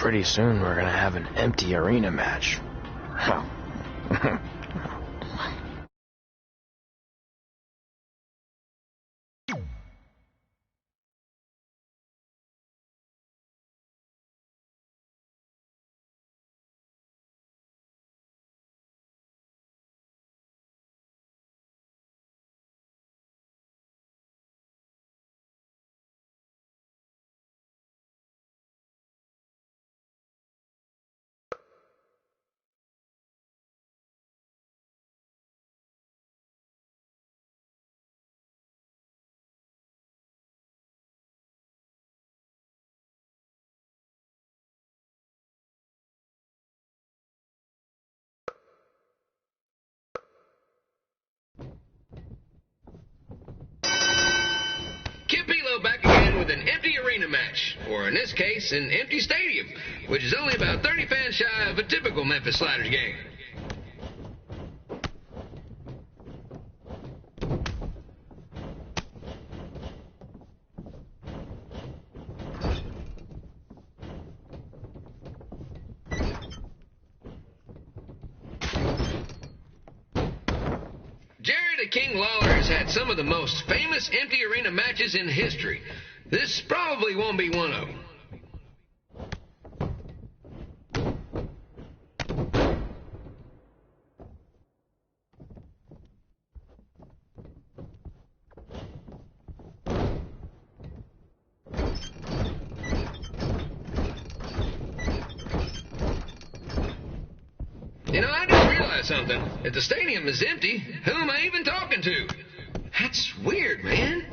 pretty soon we're gonna have an empty arena match. Back again with an empty arena match, or in this case, an empty stadium, which is only about 30 fans shy of a typical Memphis Sliders game. King Lawler has had some of the most famous empty arena matches in history. This probably won't be one of them. You know, I just realized something. If the stadium is empty, who am I even talking to? That's weird, man.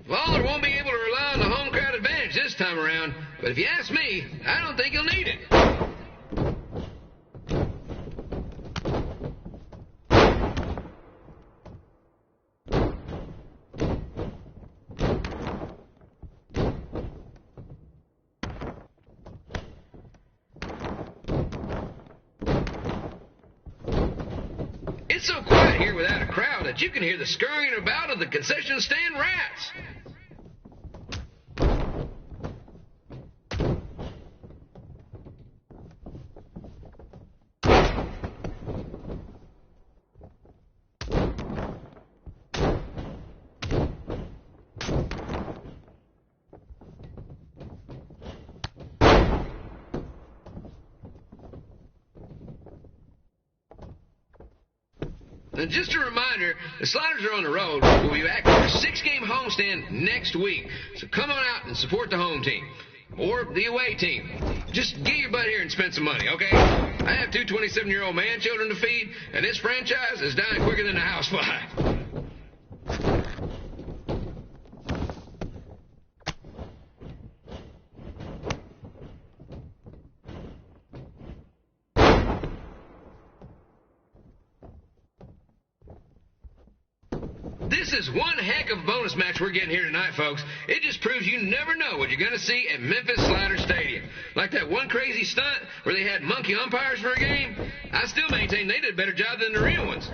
Lawler won't be able to rely on the home crowd advantage this time around, but if you ask me, I don't think he'll need it. It's so quiet here without a crowd that you can hear the scurrying about of the concession stand rats. And just a reminder, the Sliders are on the road. We'll be back for a 6-game homestand next week. So come on out and support the home team. Or the away team. Just get your butt here and spend some money, okay? I have 2 27-year-old man-children to feed, and this franchise is dying quicker than a housefly. This is one heck of a bonus match we're getting here tonight, folks. It just proves you never know what you're going to see at Memphis Sliders Stadium. Like that one crazy stunt where they had monkey umpires for a game. I still maintain they did a better job than the real ones.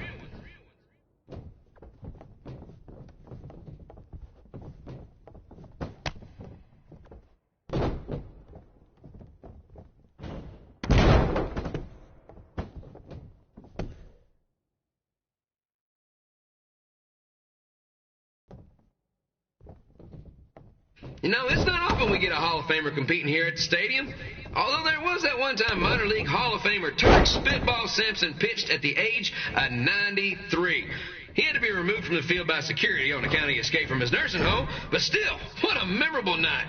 You know, it's not often we get a Hall of Famer competing here at the stadium. Although there was that one time minor league Hall of Famer Turk Spitball Simpson pitched at the age of 93. He had to be removed from the field by security on account of his escape from his nursing home, but still, what a memorable night.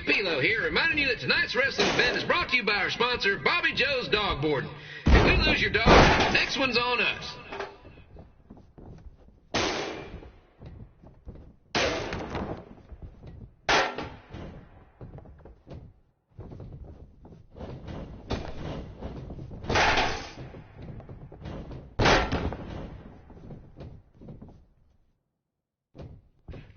Pilo here, reminding you that tonight's wrestling event is brought to you by our sponsor, Bobby Joe's Dog Boarding. If we lose your dog, the next one's on us.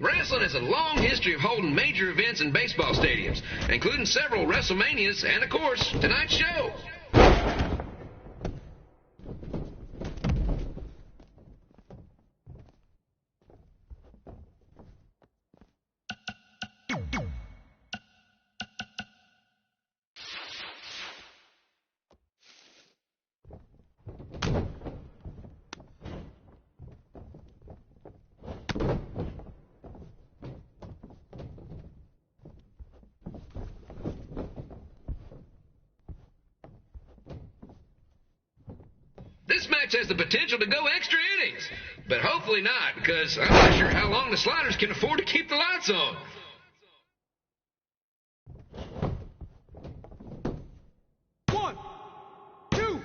Wrestling has a long history of holding major events in baseball stadiums, including several WrestleManias and, of course, tonight's show. This match has the potential to go extra innings, but hopefully not, because I'm not sure how long the Sliders can afford to keep the lights on. One, two.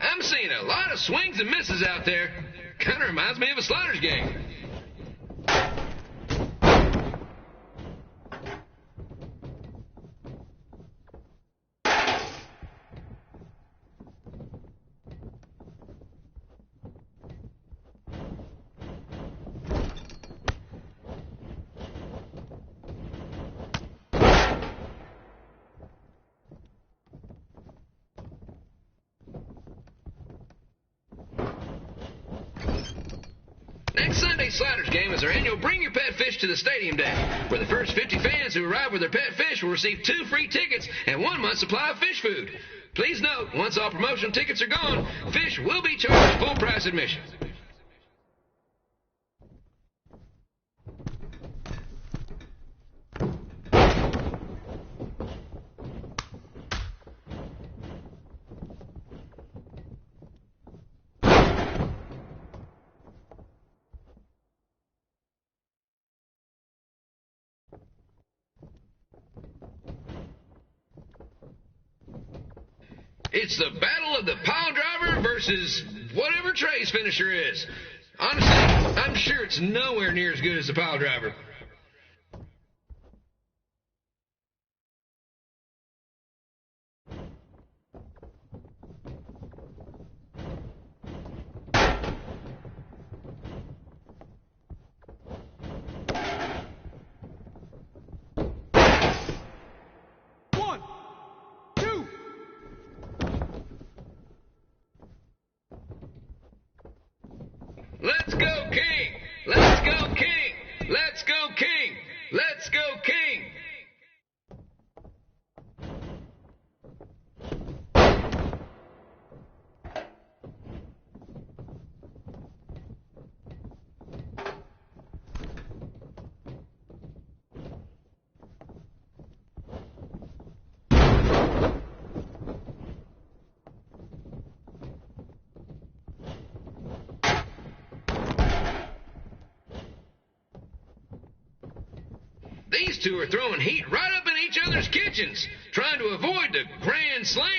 I'm seeing a lot of swings and misses out there. Kind of reminds me of a Sliders game. Next Sunday's Sliders game is our annual Bring Your Pet Fish to the Stadium Day, where the first 50 fans who arrive with their pet fish will receive 2 free tickets and 1 month's supply of fish food. Please note, once all promotional tickets are gone, fish will be charged full price admission. It's the battle of the pile driver versus whatever Trey's finisher is. Honestly, I'm sure it's nowhere near as good as the pile driver. One, two. Let's go, King! Let's go, King! Let's go, King! Let's go, King! These two are throwing heat right up in each other's kitchens, trying to avoid the Grand Slam.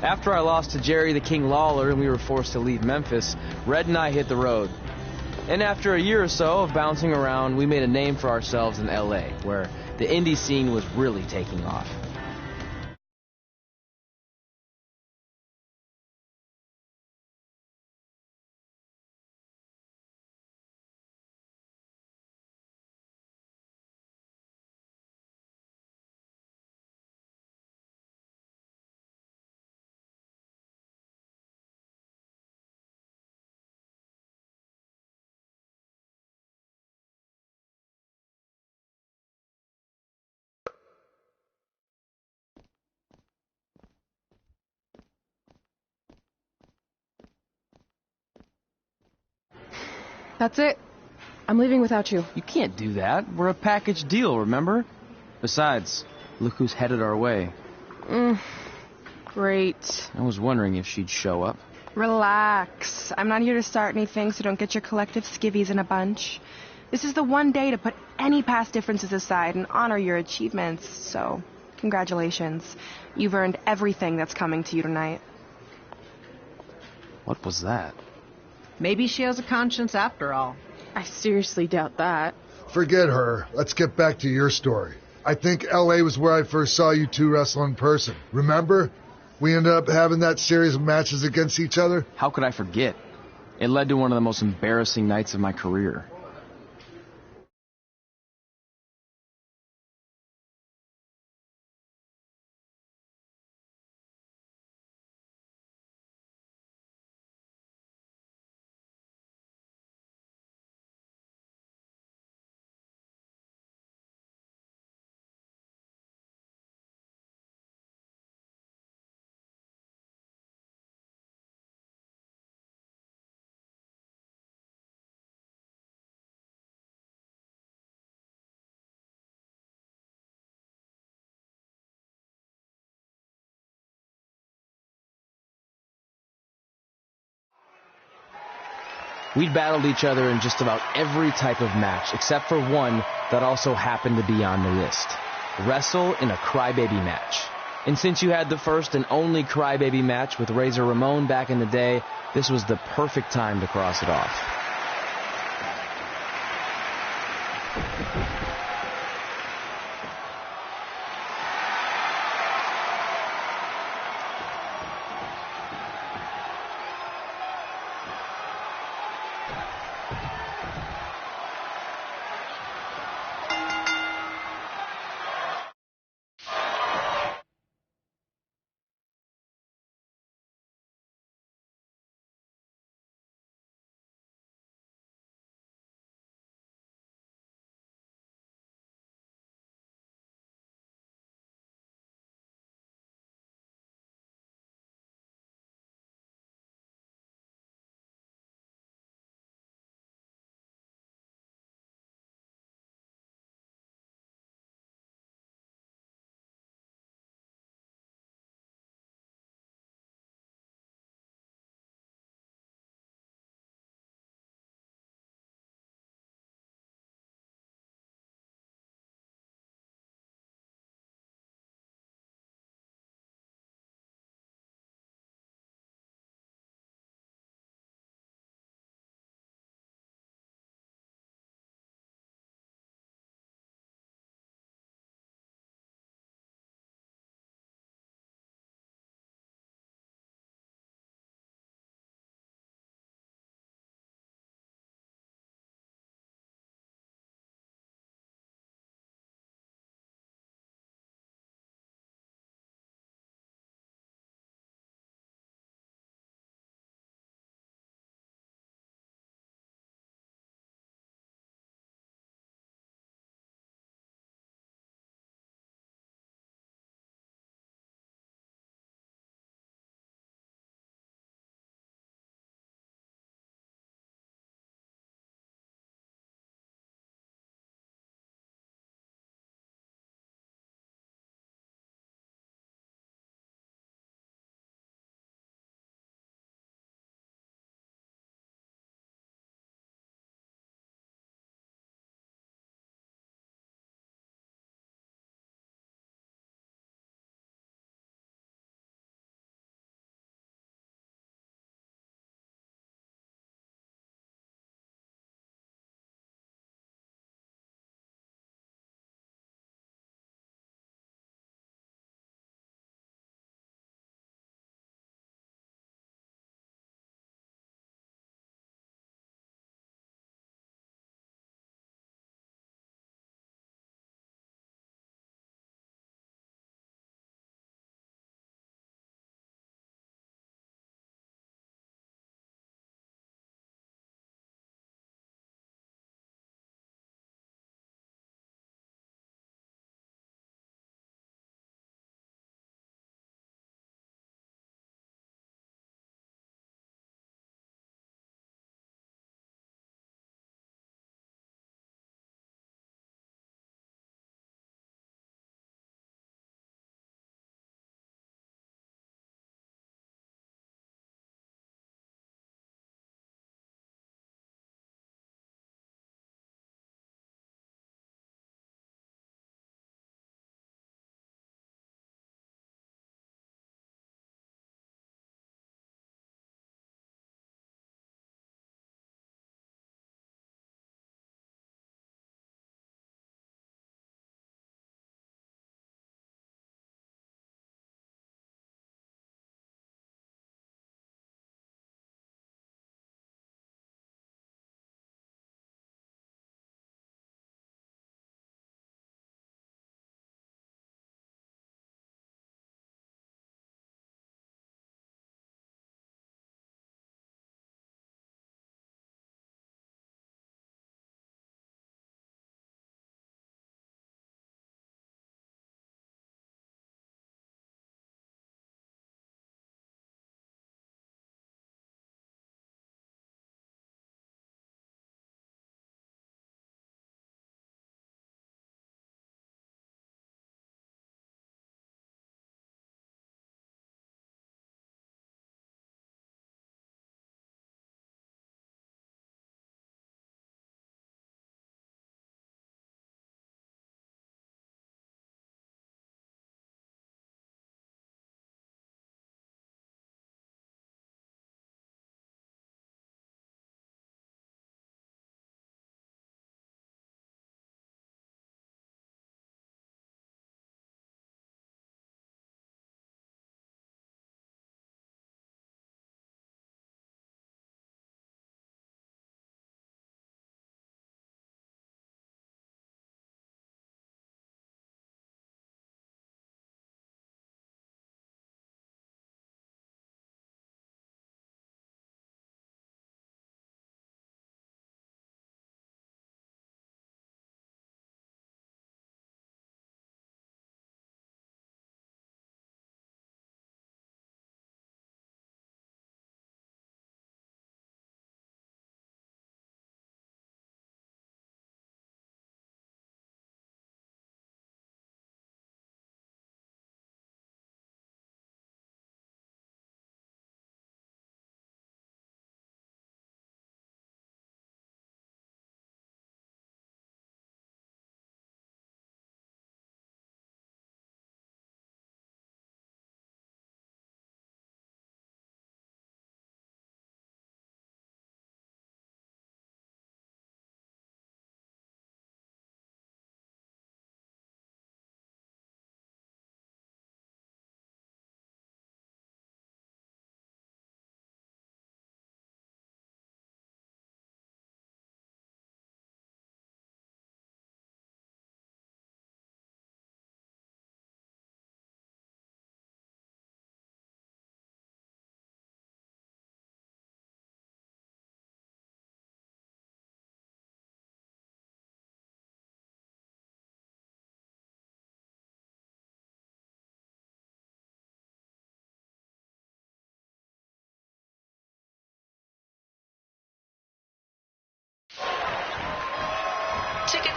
After I lost to Jerry the King Lawler and we were forced to leave Memphis, Red and I hit the road. And after a year or so of bouncing around, we made a name for ourselves in LA, where the indie scene was really taking off. That's it. I'm leaving without you. You can't do that. We're a package deal, remember? Besides, look who's headed our way. Great. I was wondering if she'd show up. Relax. I'm not here to start anything, so don't get your collective skivvies in a bunch. This is the one day to put any past differences aside and honor your achievements, so congratulations. You've earned everything that's coming to you tonight. What was that? Maybe she has a conscience after all. I seriously doubt that. Forget her. Let's get back to your story. I think L.A. was where I first saw you two wrestle in person. Remember? We ended up having that series of matches against each other. How could I forget? It led to one of the most embarrassing nights of my career. We'd battled each other in just about every type of match, except for one that also happened to be on the list. Wrestle in a crybaby match. And since you had the first and only crybaby match with Razor Ramon back in the day, this was the perfect time to cross it off.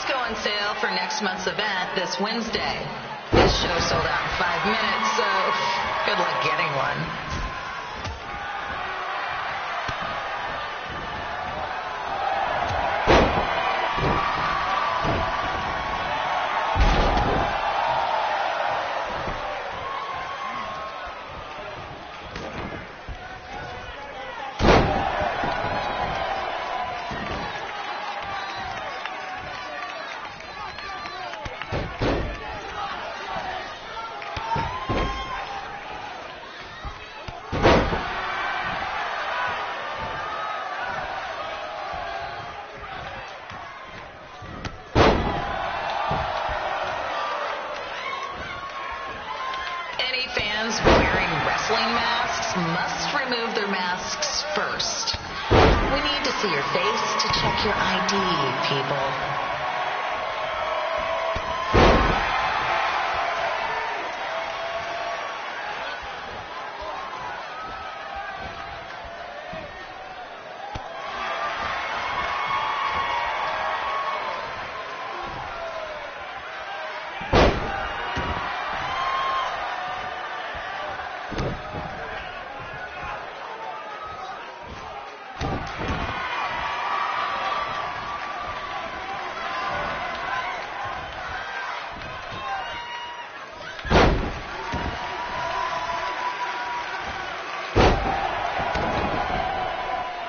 Tickets go on sale for next month's event this Wednesday. This show sold out in 5 minutes, so good luck getting one. Any fans wearing wrestling masks must remove their masks first. We need to see your face to check your ID, people.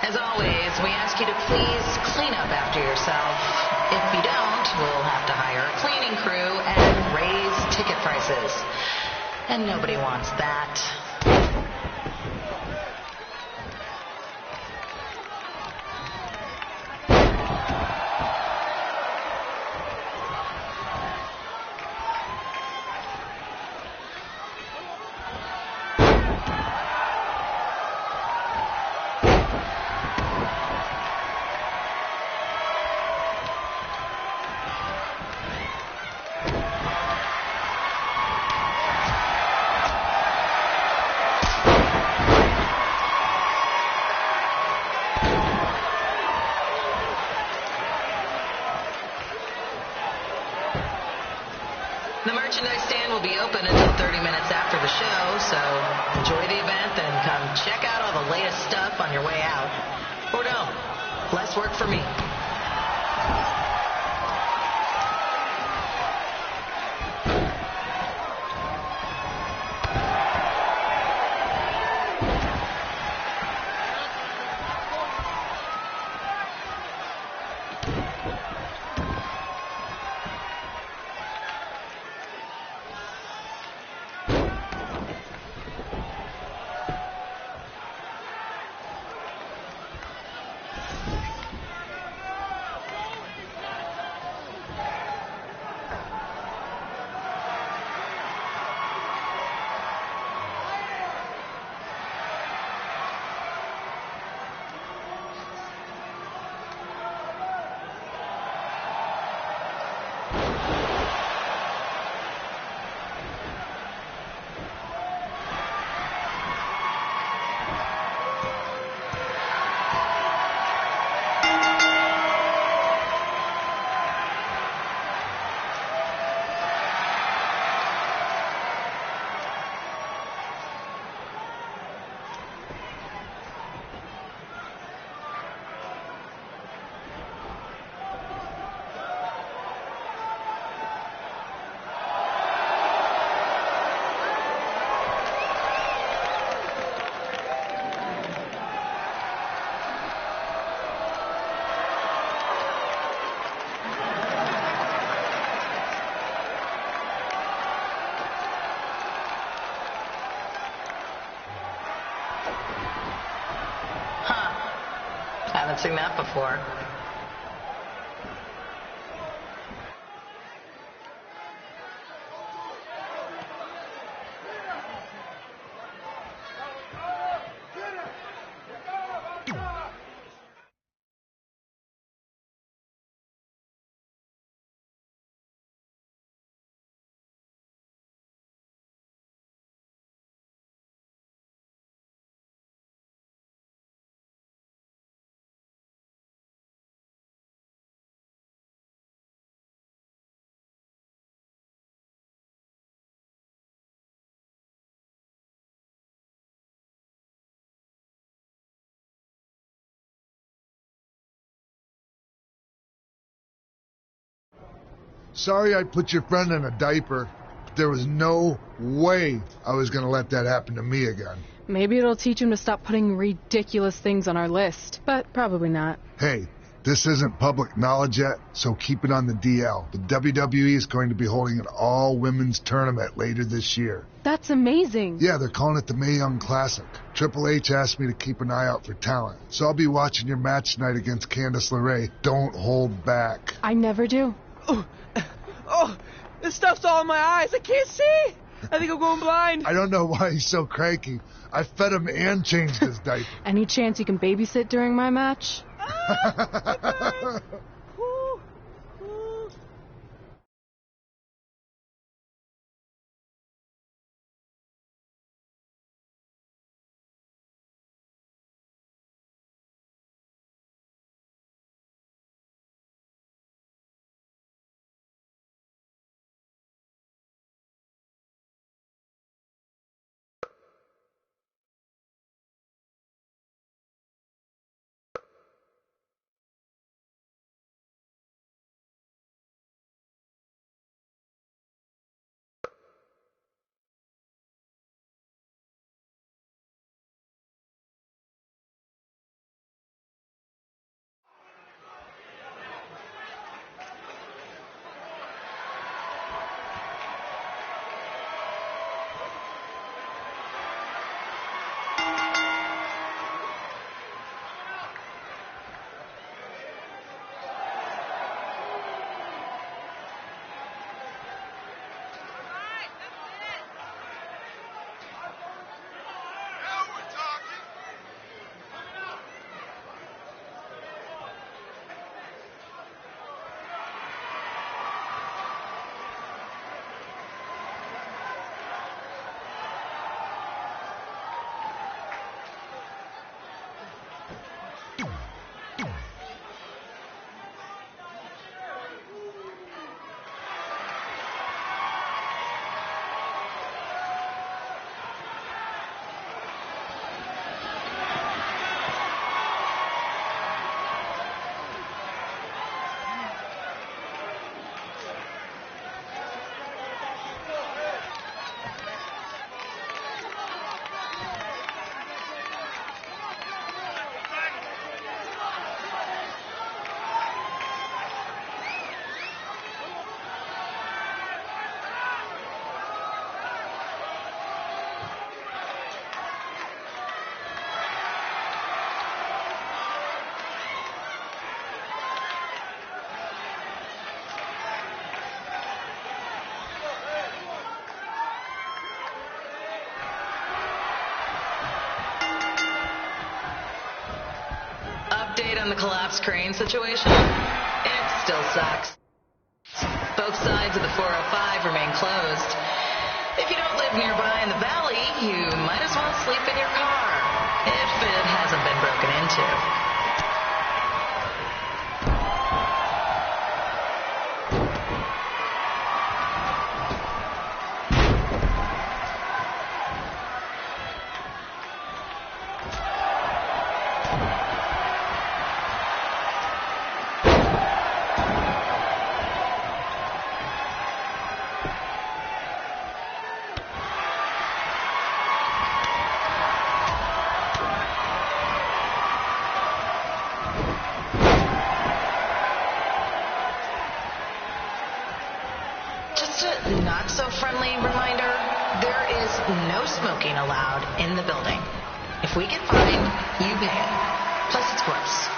As always, we ask you to please clean up after yourself. If you don't, we'll have to hire a cleaning crew and raise ticket prices. And nobody wants that. The merchandise stand will be open until 30 minutes after the show, so enjoy the event and come check out all the latest stuff on your way out. Or don't. Less work for me. Haven't seen that before. Sorry I put your friend in a diaper. There was no way I was going to let that happen to me again. Maybe it'll teach him to stop putting ridiculous things on our list, but probably not. Hey, this isn't public knowledge yet, so keep it on the DL. The WWE is going to be holding an all-women's tournament later this year. That's amazing. Yeah, they're calling it the Mae Young Classic. Triple H asked me to keep an eye out for talent, so I'll be watching your match tonight against Candice LeRae. Don't hold back. I never do. Oh, this stuff's all in my eyes. I can't see. I think I'm going blind. I don't know why he's so cranky. I fed him and changed his diaper. Any chance you can babysit during my match? Update on the collapsed crane situation? It still sucks. Both sides of the 405 remain closed. If you don't live nearby in the valley, you might as well sleep in your car, if it hasn't been broken into. Not-so-friendly reminder, there is no smoking allowed in the building. If we get fined, you pay it. Plus, it's gross.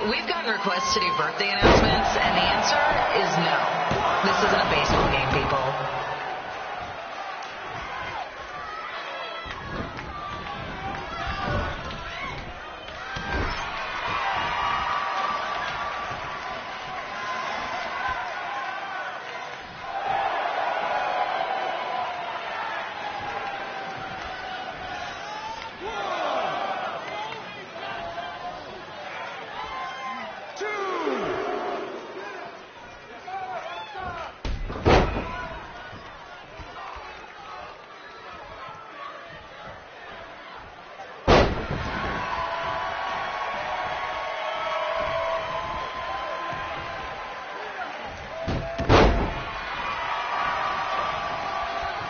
we've gotten requests to do birthday announcements, and the answer is no. This isn't a baseball game, people.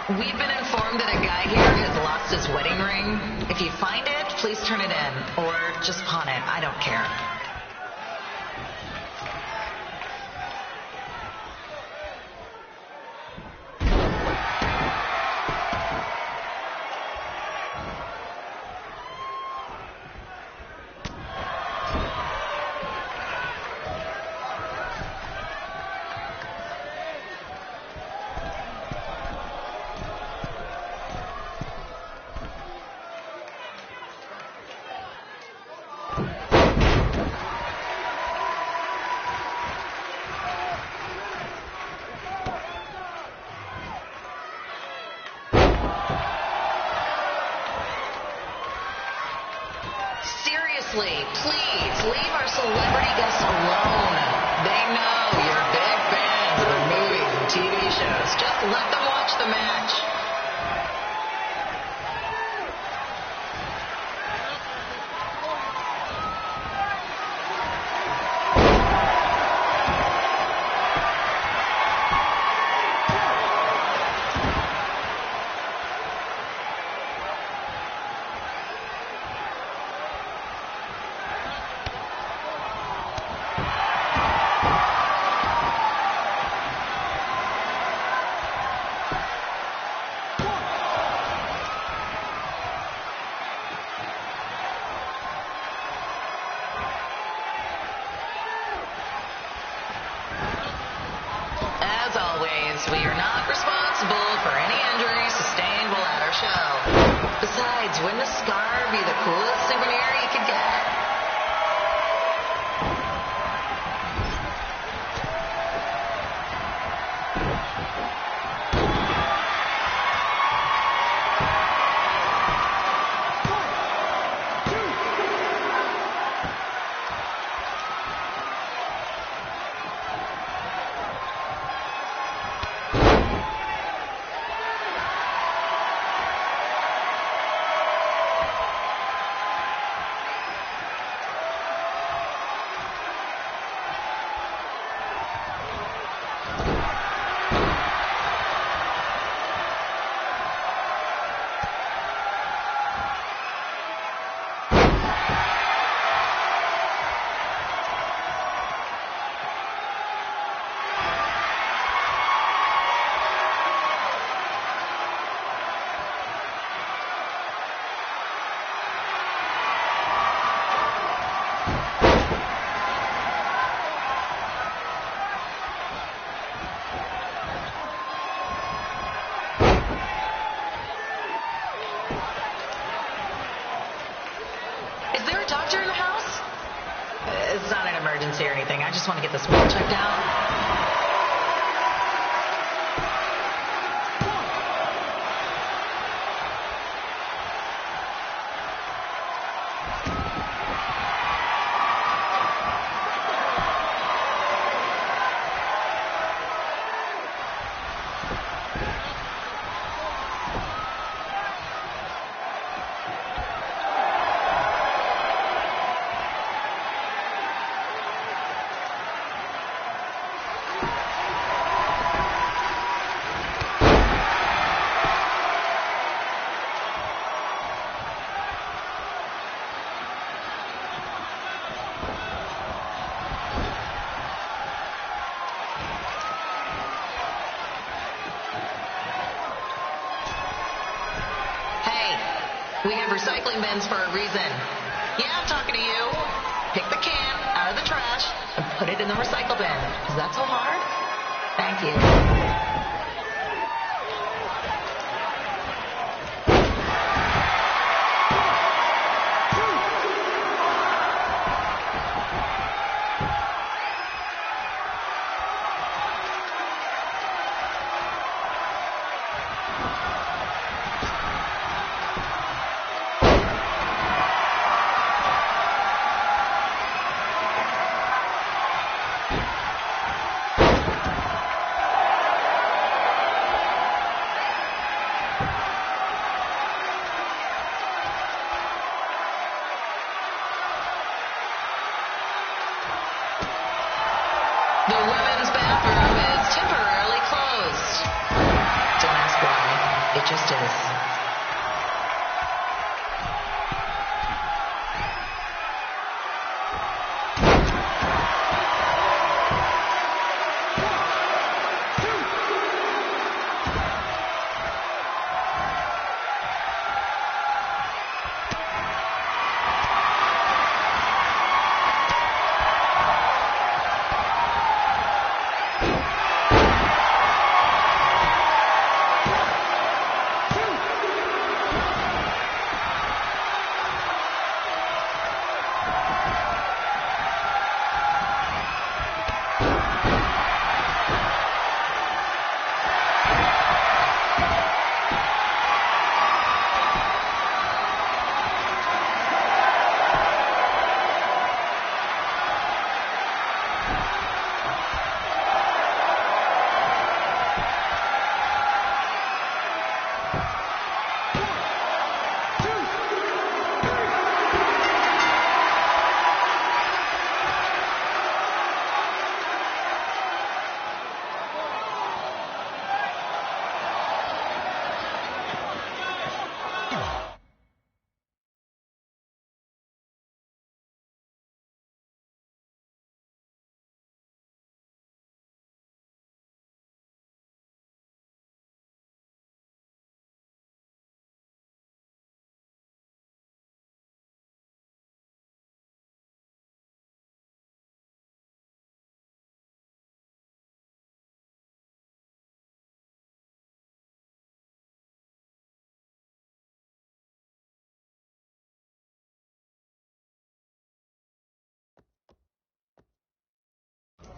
We've been informed that a guy here has lost his wedding ring. If you find it, please turn it in. Or just pawn it. I don't care. Seriously, please leave our celebrity guests alone. They know you're big fans of the movies and TV shows. Just let them watch the match. As always, we are not responsible for any injuries sustained while at our show. Besides, wouldn't a scar be the coolest souvenir you could get? Doctor in the house? It's not an emergency or anything. I just want to get this wheel checked out. We have recycling bins for a reason. Yeah, I'm talking to you. Pick the can out of the trash. put it in the recycle bin. Is that so hard? Thank you. The women's bathroom is temporarily closed. Don't ask why. It just is.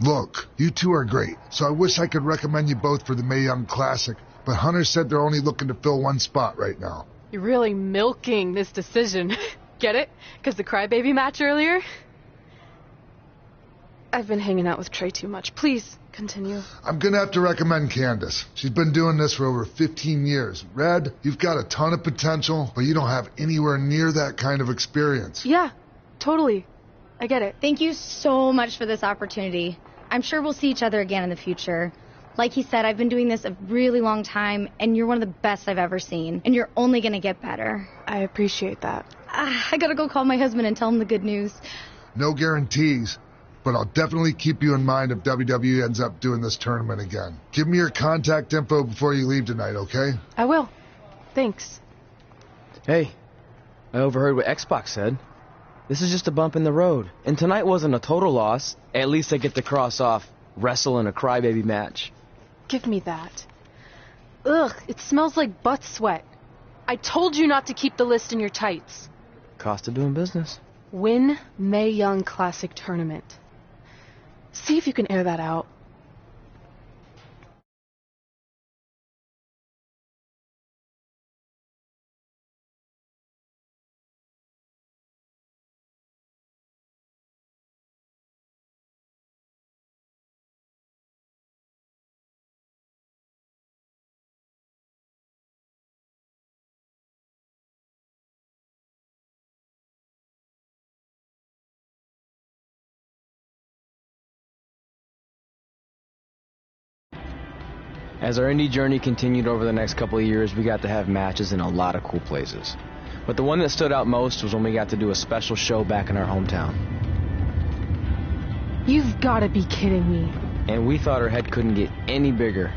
Look, you two are great, so I wish I could recommend you both for the Mae Young Classic, but Hunter said they're only looking to fill one spot right now. You're really milking this decision. Get it? Because the crybaby match earlier? I've been hanging out with Trey too much. Please, continue. I'm gonna have to recommend Candace. She's been doing this for over 15 years. Red, you've got a ton of potential, but you don't have anywhere near that kind of experience. Yeah, totally. I get it. Thank you so much for this opportunity. I'm sure we'll see each other again in the future. Like he said, I've been doing this a really long time, and you're one of the best I've ever seen. And you're only going to get better. I appreciate that. I gotta go call my husband and tell him the good news. No guarantees, but I'll definitely keep you in mind if WWE ends up doing this tournament again. Give me your contact info before you leave tonight, okay? I will. Thanks. Hey, I overheard what Xbox said. This is just a bump in the road. And tonight wasn't a total loss. At least I get to cross off wrestle in a crybaby match. Give me that. Ugh, it smells like butt sweat. I told you not to keep the list in your tights. Cost of doing business. Win Mae Young Classic Tournament. See if you can air that out. As our indie journey continued over the next couple of years, we got to have matches in a lot of cool places. But the one that stood out most was when we got to do a special show back in our hometown. You've got to be kidding me. And we thought our head couldn't get any bigger.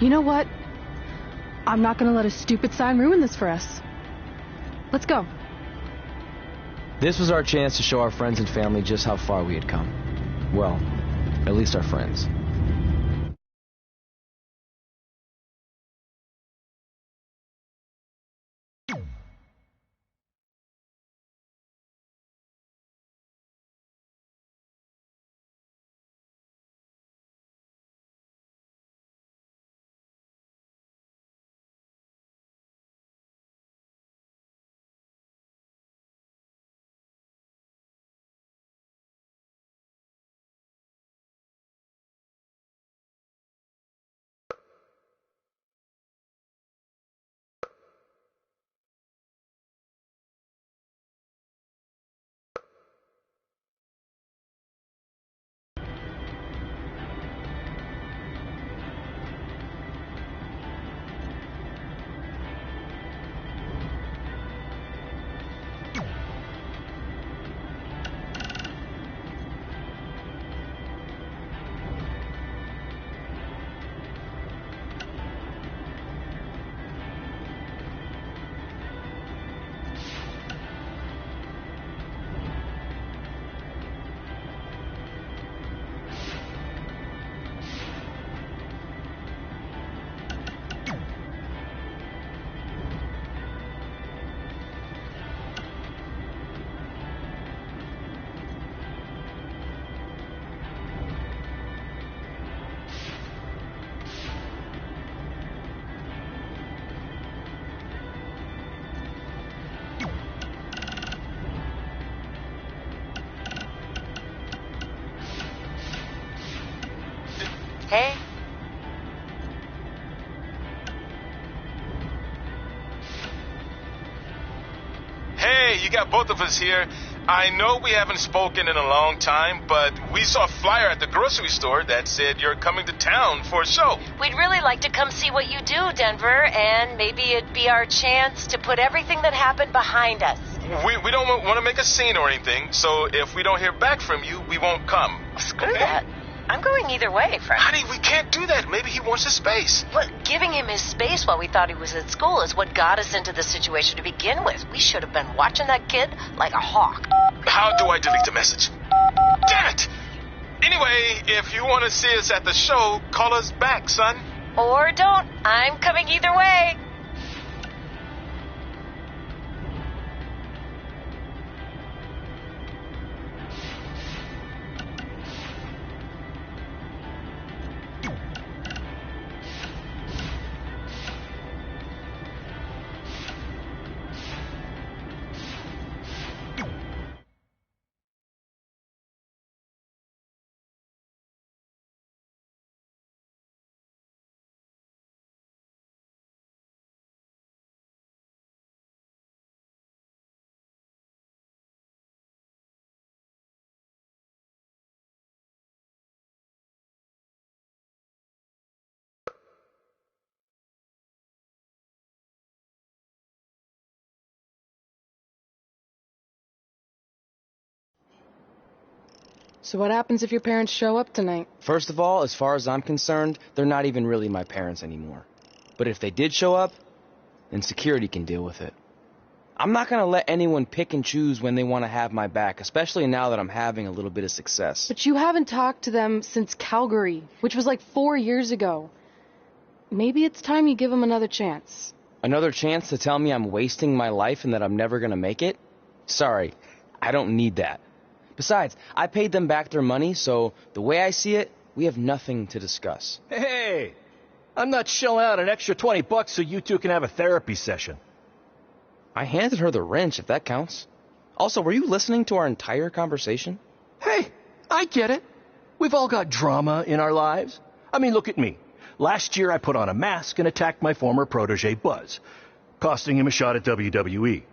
You know what? I'm not going to let a stupid sign ruin this for us. Let's go. This was our chance to show our friends and family just how far we had come. Well, at least our friends. Hey? Hey, you got both of us here. I know we haven't spoken in a long time, but we saw a flyer at the grocery store that said you're coming to town for a show. We'd really like to come see what you do, Denver, and maybe it'd be our chance to put everything that happened behind us. We don't want to make a scene or anything, so if we don't hear back from you, we won't come. Screw that. I'm going either way, Frank. Honey, we can't do that. Maybe he wants his space. But giving him his space while we thought he was at school is what got us into the situation to begin with. We should have been watching that kid like a hawk. How do I delete the message? Damn it! Anyway, if you want to see us at the show, call us back, son. Or don't. I'm coming either way. So what happens if your parents show up tonight? First of all, as far as I'm concerned, they're not even really my parents anymore. But if they did show up, then security can deal with it. I'm not going to let anyone pick and choose when they want to have my back, especially now that I'm having a little bit of success. But you haven't talked to them since Calgary, which was like 4 years ago. Maybe it's time you give them another chance. Another chance to tell me I'm wasting my life and that I'm never going to make it? Sorry, I don't need that. Besides, I paid them back their money, so the way I see it, we have nothing to discuss. Hey, I'm not shelling out an extra $20 so you two can have a therapy session. I handed her the wrench, if that counts. Also, were you listening to our entire conversation? Hey, I get it. We've all got drama in our lives. I mean, look at me. Last year I put on a mask and attacked my former protege Buzz, costing him a shot at WWE.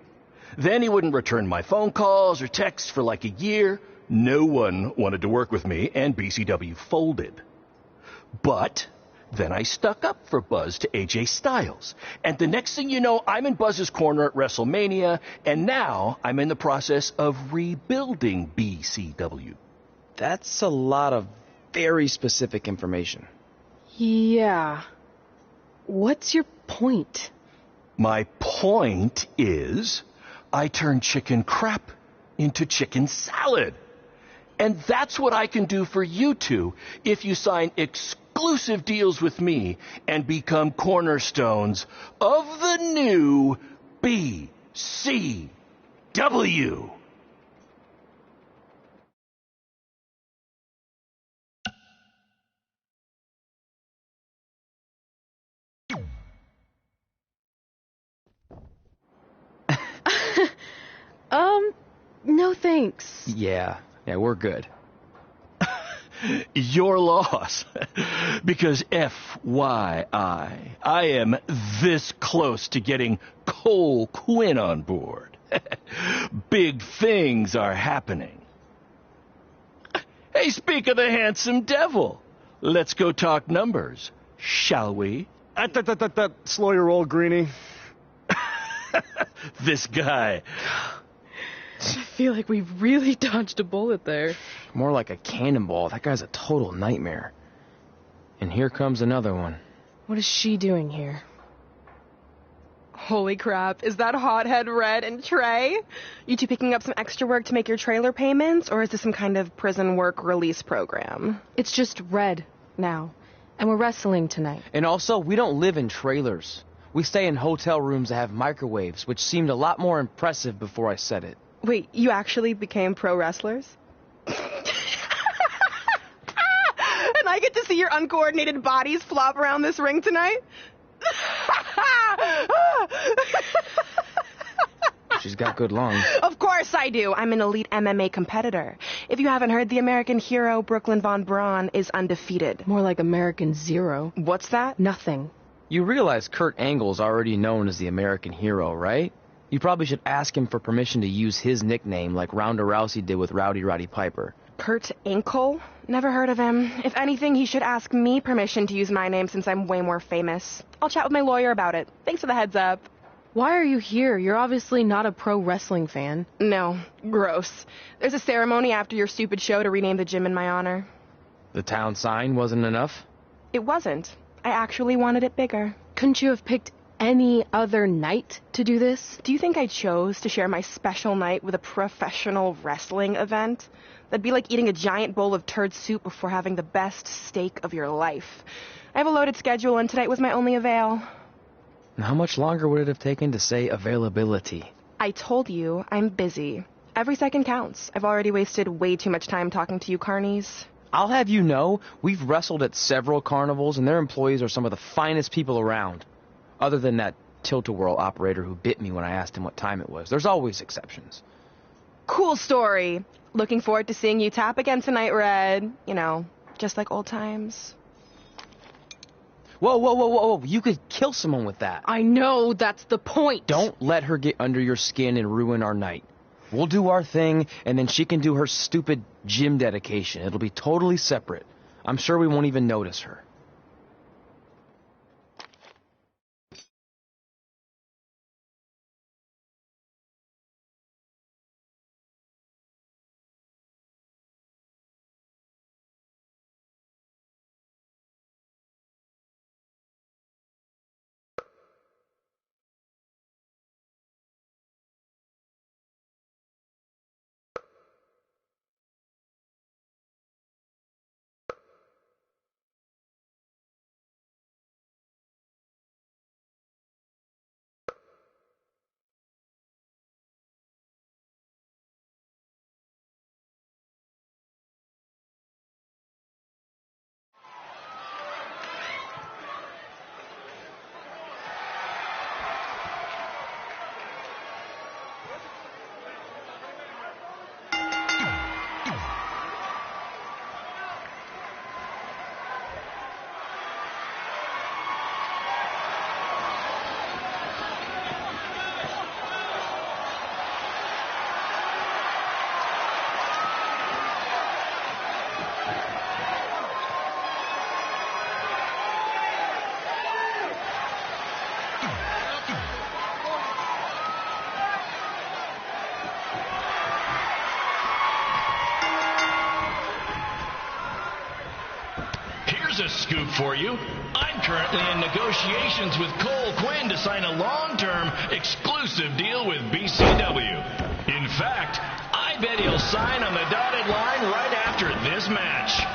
Then he wouldn't return my phone calls or texts for like a year. No one wanted to work with me, and BCW folded. But then I stuck up for Buzz to AJ Styles. And the next thing you know, I'm in Buzz's corner at WrestleMania, and now I'm in the process of rebuilding BCW. That's a lot of very specific information. Yeah. What's your point? My point is, I turned chicken crap into chicken salad. And that's what I can do for you two if you sign exclusive deals with me and become cornerstones of the new BCW. No thanks. Yeah, we're good. Your loss. Because FYI, I am this close to getting Cole Quinn on board. Big things are happening. Hey, speak of the handsome devil. Let's go talk numbers, shall we? Slow your roll, Greenie. This guy. I feel like we really dodged a bullet there. More like a cannonball. That guy's a total nightmare. And here comes another one. What is she doing here? Holy crap, is that hothead Red and Trey? You two picking up some extra work to make your trailer payments, or is this some kind of prison work release program? It's just Red now, and we're wrestling tonight. And also, we don't live in trailers. We stay in hotel rooms that have microwaves, which seemed a lot more impressive before I said it. Wait, you actually became pro wrestlers? And I get to see your uncoordinated bodies flop around this ring tonight? She's got good lungs. Of course I do. I'm an elite MMA competitor. If you haven't heard, the American hero, Brooklyn Von Braun, is undefeated. More like American Zero. What's that? Nothing. You realize Kurt Angle's already known as the American hero, right? You probably should ask him for permission to use his nickname like Ronda Rousey did with Rowdy Roddy Piper. Kurt Angle? Never heard of him. If anything, he should ask me permission to use my name since I'm way more famous. I'll chat with my lawyer about it. Thanks for the heads up. Why are you here? You're obviously not a pro wrestling fan. No. Gross. There's a ceremony after your stupid show to rename the gym in my honor. The town sign wasn't enough? It wasn't. I actually wanted it bigger. Couldn't you have picked any other night to do this? Do you think I chose to share my special night with a professional wrestling event? That'd be like eating a giant bowl of turd soup before having the best steak of your life. I have a loaded schedule, and tonight was my only avail. How much longer would it have taken to say availability? I told you, I'm busy. Every second counts. I've already wasted way too much time talking to you carnies. I'll have you know, we've wrestled at several carnivals, and their employees are some of the finest people around. Other than that tilt-a-whirl operator who bit me when I asked him what time it was. There's always exceptions. Cool story. Looking forward to seeing you tap again tonight, Red. You know, just like old times. Whoa. You could kill someone with that. I know, that's the point. Don't let her get under your skin and ruin our night. We'll do our thing, and then she can do her stupid gym dedication. It'll be totally separate. I'm sure we won't even notice her. Here's a scoop for you. I'm currently in negotiations with Cole Quinn to sign a long-term exclusive deal with BCW. In fact, I'd bet he'll sign on the dotted line right after this match.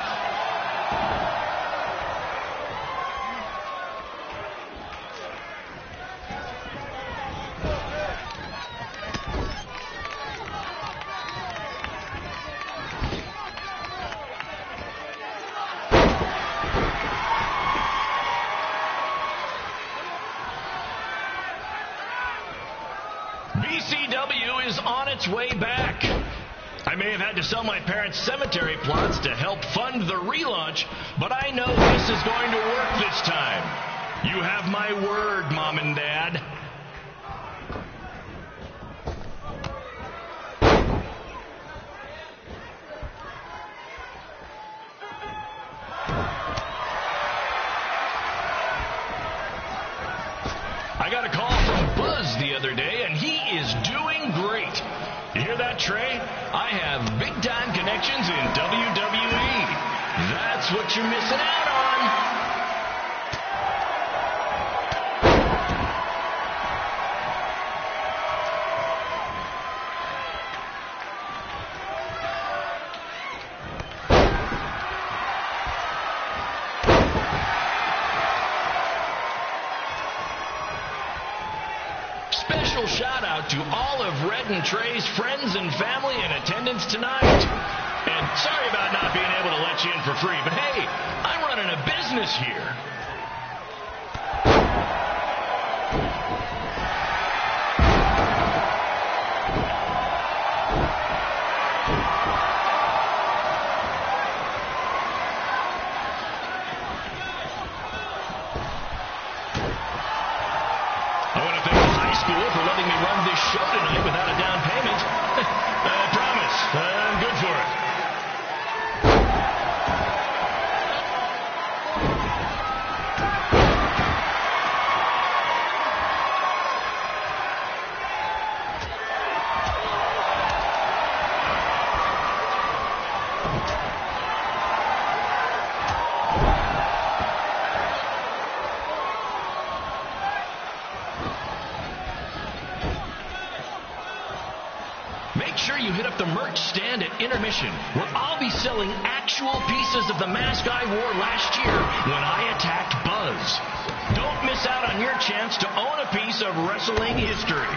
BCW is on its way back. I may have had to sell my parents' cemetery plots to help fund the relaunch, but I know this is going to work this time. You have my word, Mom and Dad. I got a call from Buzz the other day, and he is doing great. You hear that, Trey? I have big-time connections in WWE. That's what you're missing out on. Special shout out to all of Red and Trey's friends and family in attendance tonight. And sorry about not being able to let you in for free, but hey, I'm running a business here. For letting me run this show tonight without a down payment. I promise, I'm good for it. Make sure you hit up the merch stand at intermission, where I'll be selling actual pieces of the mask I wore last year when I attacked Buzz. Don't miss out on your chance to own a piece of wrestling history.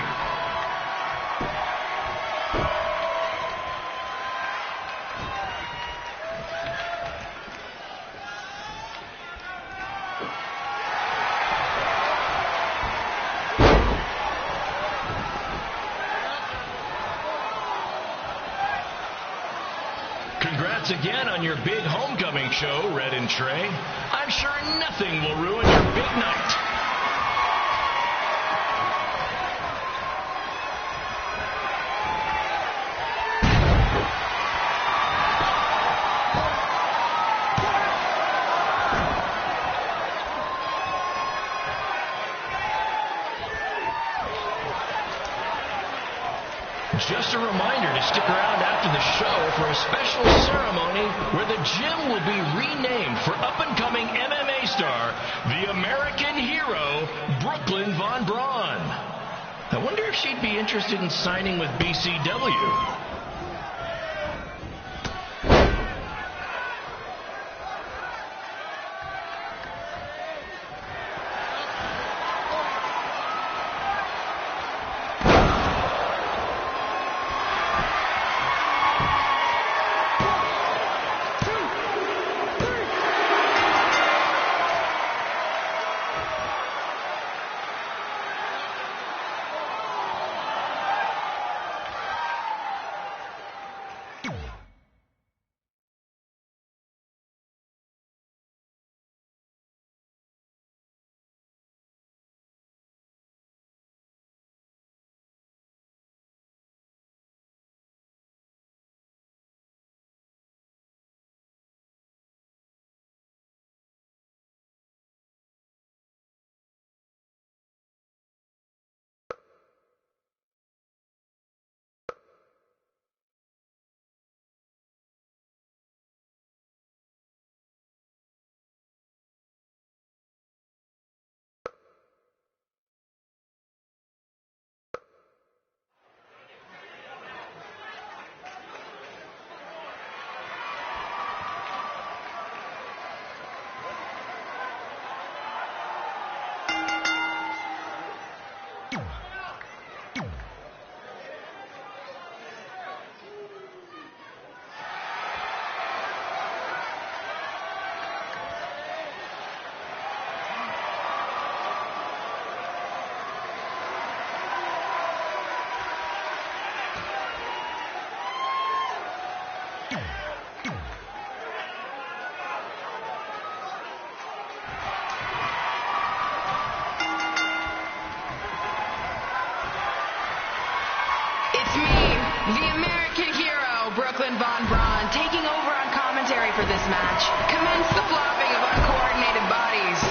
Congrats again on your big homecoming show, Red and Trey. I'm sure nothing will ruin your big night. Just a reminder to stick around after the show for a special ceremony where the gym will be renamed for up-and-coming MMA star, the American hero, Brooklyn Von Braun. I wonder if she'd be interested in signing with BCW. It's me, the American hero, Brooklyn Von Braun, taking over on commentary for this match. Commence the flopping of uncoordinated bodies.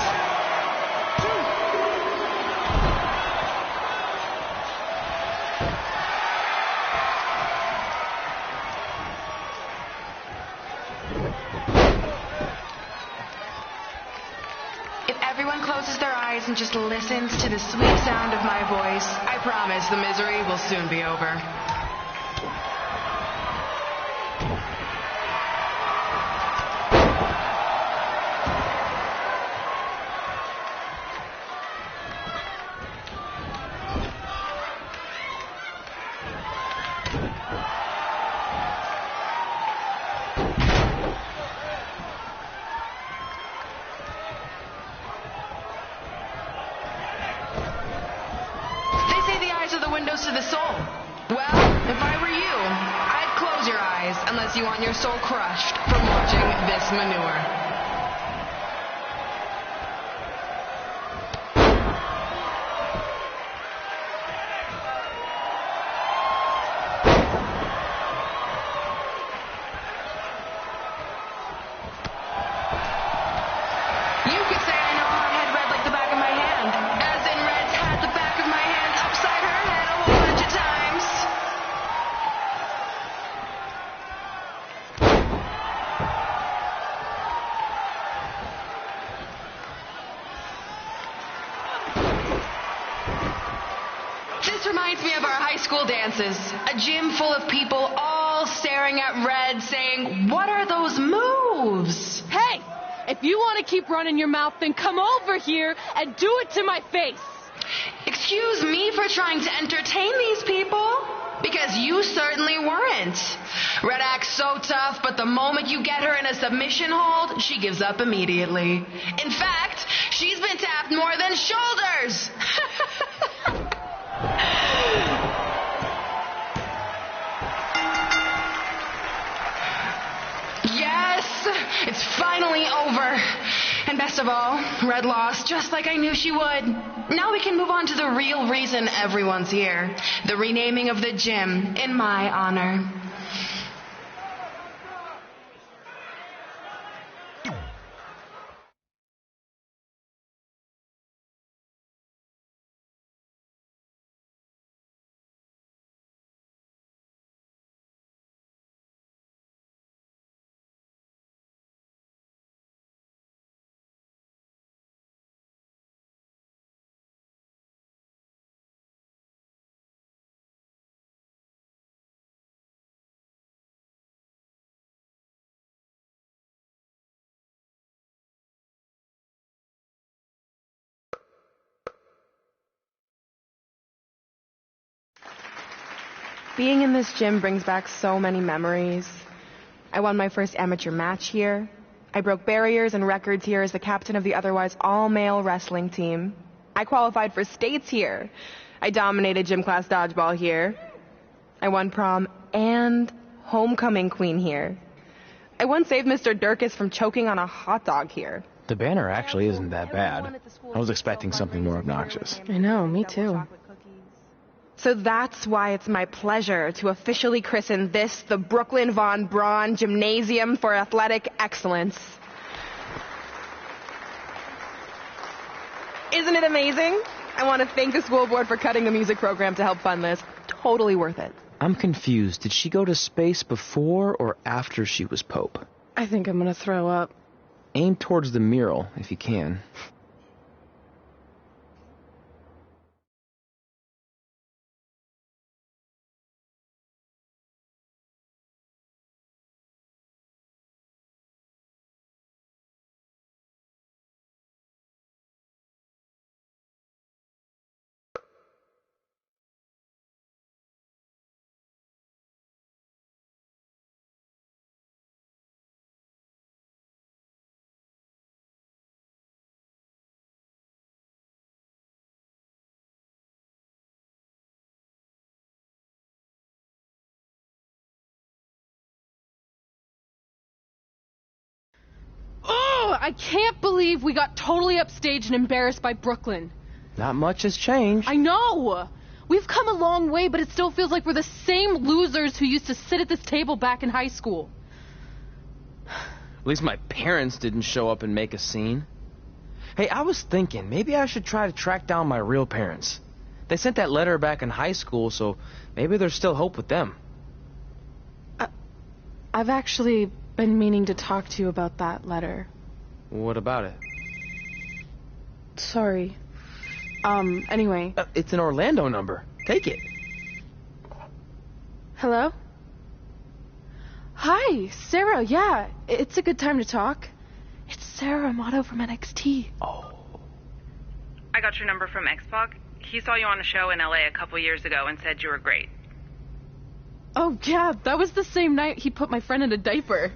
If everyone closes their eyes and just listens to the sweet sound of my voice, I promise the misery will soon be over. Windows to the soul. Well, if I were you, I'd close your eyes unless you want your soul crushed from watching this manure. You could say I know hot head red like the back of my hand, as in Red's had the back of my hand upside her head a whole bunch of times. This reminds me of our high school dances. A gym full of people all staring at Red saying, "What are those moves?" Hey! If you want to keep running your mouth, then come over here and do it to my face. Excuse me for trying to entertain these people? Because you certainly weren't. Red acts so tough, but the moment you get her in a submission hold, she gives up immediately. In fact, she's been tapped more than shoulders. Yes, it's finally over. And best of all, Red lost just like I knew she would. Now we can move on to the real reason everyone's here. The renaming of the gym in my honor. Being in this gym brings back so many memories. I won my first amateur match here. I broke barriers and records here as the captain of the otherwise all-male wrestling team. I qualified for states here. I dominated gym class dodgeball here. I won prom and homecoming queen here. I once saved Mr. Durkis from choking on a hot dog here. The banner actually isn't that bad. I was expecting something more obnoxious. I know, me too. So that's why it's my pleasure to officially christen this the Brooklyn Von Braun Gymnasium for Athletic Excellence. Isn't it amazing? I want to thank the school board for cutting the music program to help fund this. Totally worth it. I'm confused. Did she go to space before or after she was Pope? I think I'm gonna throw up. Aim towards the mural if you can. I can't believe we got totally upstaged and embarrassed by Brooklyn. Not much has changed. I know. We've come a long way, but it still feels like we're the same losers who used to sit at this table back in high school. At least my parents didn't show up and make a scene. Hey, I was thinking, maybe I should try to track down my real parents. They sent that letter back in high school, so maybe there's still hope with them. I've actually been meaning to talk to you about that letter. What about it? Sorry. Anyway. It's an Orlando number. Take it. Hello? Hi, Sarah. Yeah, it's a good time to talk. It's Sarah Amato from NXT. Oh. I got your number from Xbox. He saw you on a show in LA a couple years ago and said you were great. Oh, yeah, that was the same night he put my friend in a diaper.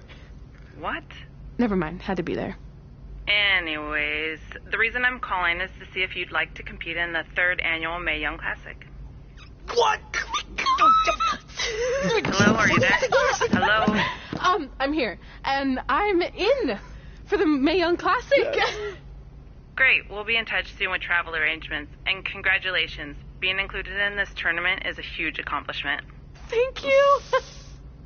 What? Never mind, had to be there. Anyways, the reason I'm calling is to see if you'd like to compete in the 3rd annual Mae Young Classic. What? Hello, are you there? Hello? I'm here, and I'm in for the Mae Young Classic. Great, we'll be in touch soon with travel arrangements, and congratulations. Being included in this tournament is a huge accomplishment. Thank you.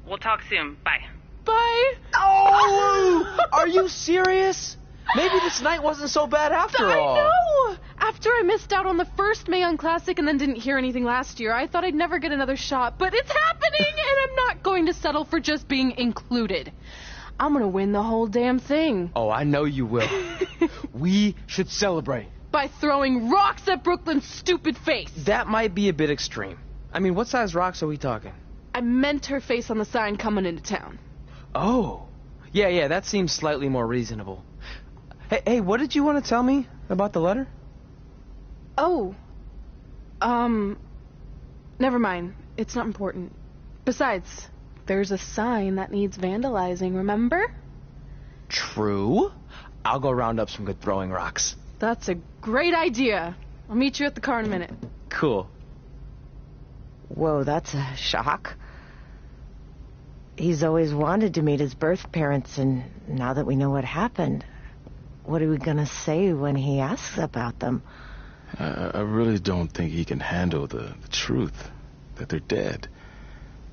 We'll talk soon. Bye. Bye. Oh! Are you serious? Maybe this night wasn't so bad after all. I know! After I missed out on the first Mae Young Classic and then didn't hear anything last year, I thought I'd never get another shot. But it's happening, and I'm not going to settle for just being included. I'm gonna win the whole damn thing. Oh, I know you will. We should celebrate. By throwing rocks at Brooklyn's stupid face. That might be a bit extreme. I mean, what size rocks are we talking? I meant her face on the sign coming into town. Oh. Yeah, that seems slightly more reasonable. Hey, what did you want to tell me about the letter? Oh. Never mind. It's not important. Besides, there's a sign that needs vandalizing, remember? True. I'll go round up some good throwing rocks. That's a great idea. I'll meet you at the car in a minute. Cool. Whoa, that's a shock. He's always wanted to meet his birth parents, and now that we know what happened, what are we gonna say when he asks about them? I really don't think he can handle the truth, that they're dead.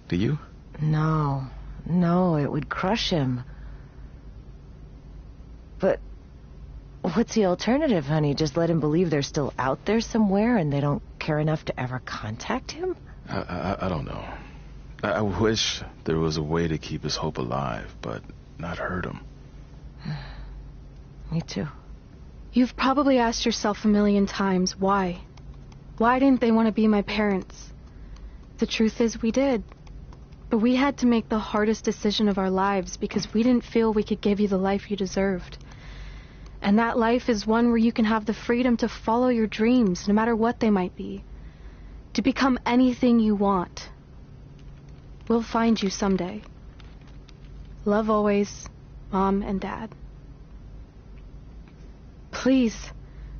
Do you? No, it would crush him. But what's the alternative, honey? Just let him believe they're still out there somewhere and they don't care enough to ever contact him? I don't know. I wish there was a way to keep his hope alive, but not hurt him. Me too. You've probably asked yourself a million times, why? Why didn't they want to be my parents? The truth is, we did. But we had to make the hardest decision of our lives because we didn't feel we could give you the life you deserved. And that life is one where you can have the freedom to follow your dreams, no matter what they might be. To become anything you want. We'll find you someday. Love always, Mom and Dad. Please,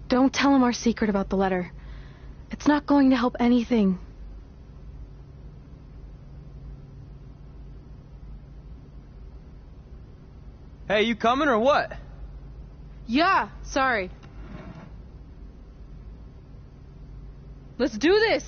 don't tell him our secret about the letter. It's not going to help anything. Hey, you coming or what? Yeah, sorry. Let's do this!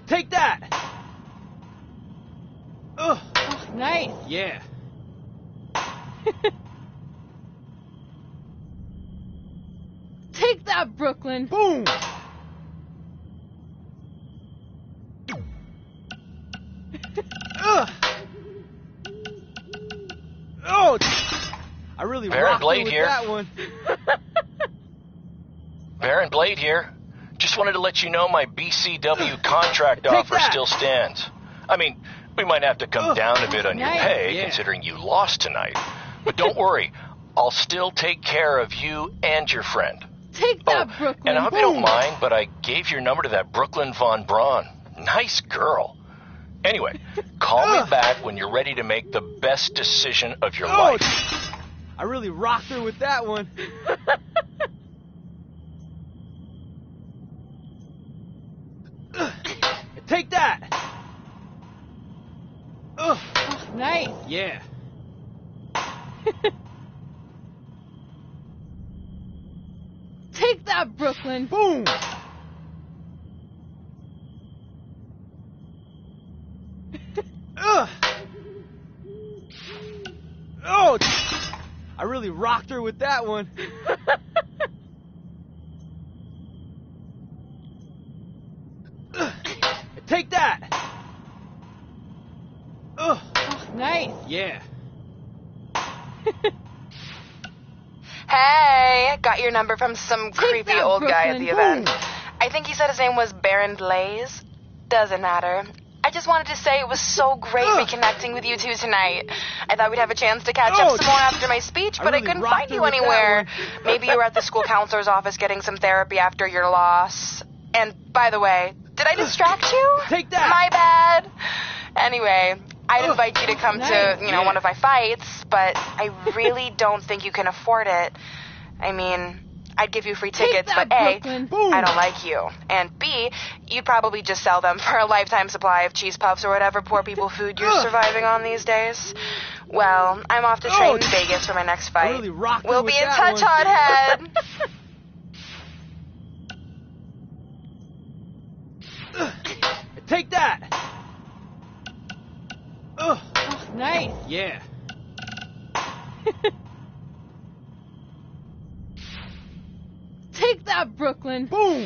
Take that! Ugh. Oh, nice. Yeah. Take that, Brooklyn. Boom! really Baron rocked Blade her with here. that one. Baron Blade here. Just wanted to let you know my BCW contract offer still stands. I mean, we might have to come down a bit on your pay, considering you lost tonight. But don't worry, I'll still take care of you and your friend. Take that, Brooklyn. And I hope you don't mind, but I gave your number to that Brooklyn Von Braun. Nice girl. Anyway, call me back when you're ready to make the best decision of your life. I really rocked her with that one. Take that! Oh, nice. Yeah. Take that, Brooklyn. Boom! Oh! I really rocked her with that one. Take that! Oh, nice. Yeah. Hey, got your number from some creepy that, old guy at Brooklyn. the event. I think he said his name was Baron Blaze. Doesn't matter. I just wanted to say it was so great reconnecting with you two tonight. I thought we'd have a chance to catch up some more after my speech, but I couldn't find you anywhere. Maybe you were at the school counselor's office getting some therapy after your loss. And by the way, did I distract you? Take that! My bad. Anyway, I'd invite you to come to, one of my fights, but I really don't think you can afford it. I mean, I'd give you free tickets, but A, I don't like you. And B, you'd probably just sell them for a lifetime supply of cheese puffs or whatever poor people food you're surviving on these days. Well, I'm off to train in Vegas for my next fight. Really we'll be in touch, hothead. Take that! Oh, nice. Yeah. Take that, Brooklyn. Boom!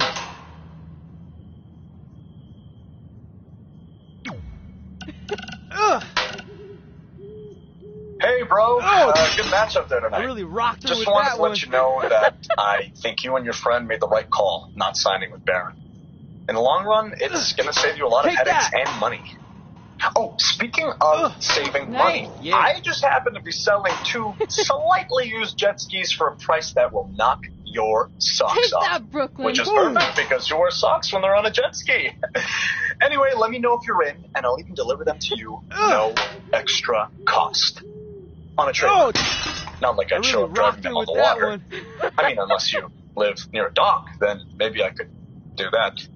Hey, bro. Good matchup there tonight. I really rocked her Just with wanted that to one. let you know that I think you and your friend made the right call not signing with Baron. In the long run, it's going to save you a lot of headaches and money. Oh, speaking of saving money, I just happen to be selling 2 slightly used jet skis for a price that will knock your socks Take off. that, Brooklyn. Which is perfect because you wear socks when they're on a jet ski. Anyway, let me know if you're in, and I'll even deliver them to you no extra cost. On a trailer. Not like I'd show up driving them on the water. I mean, unless you live near a dock, then maybe I could do that.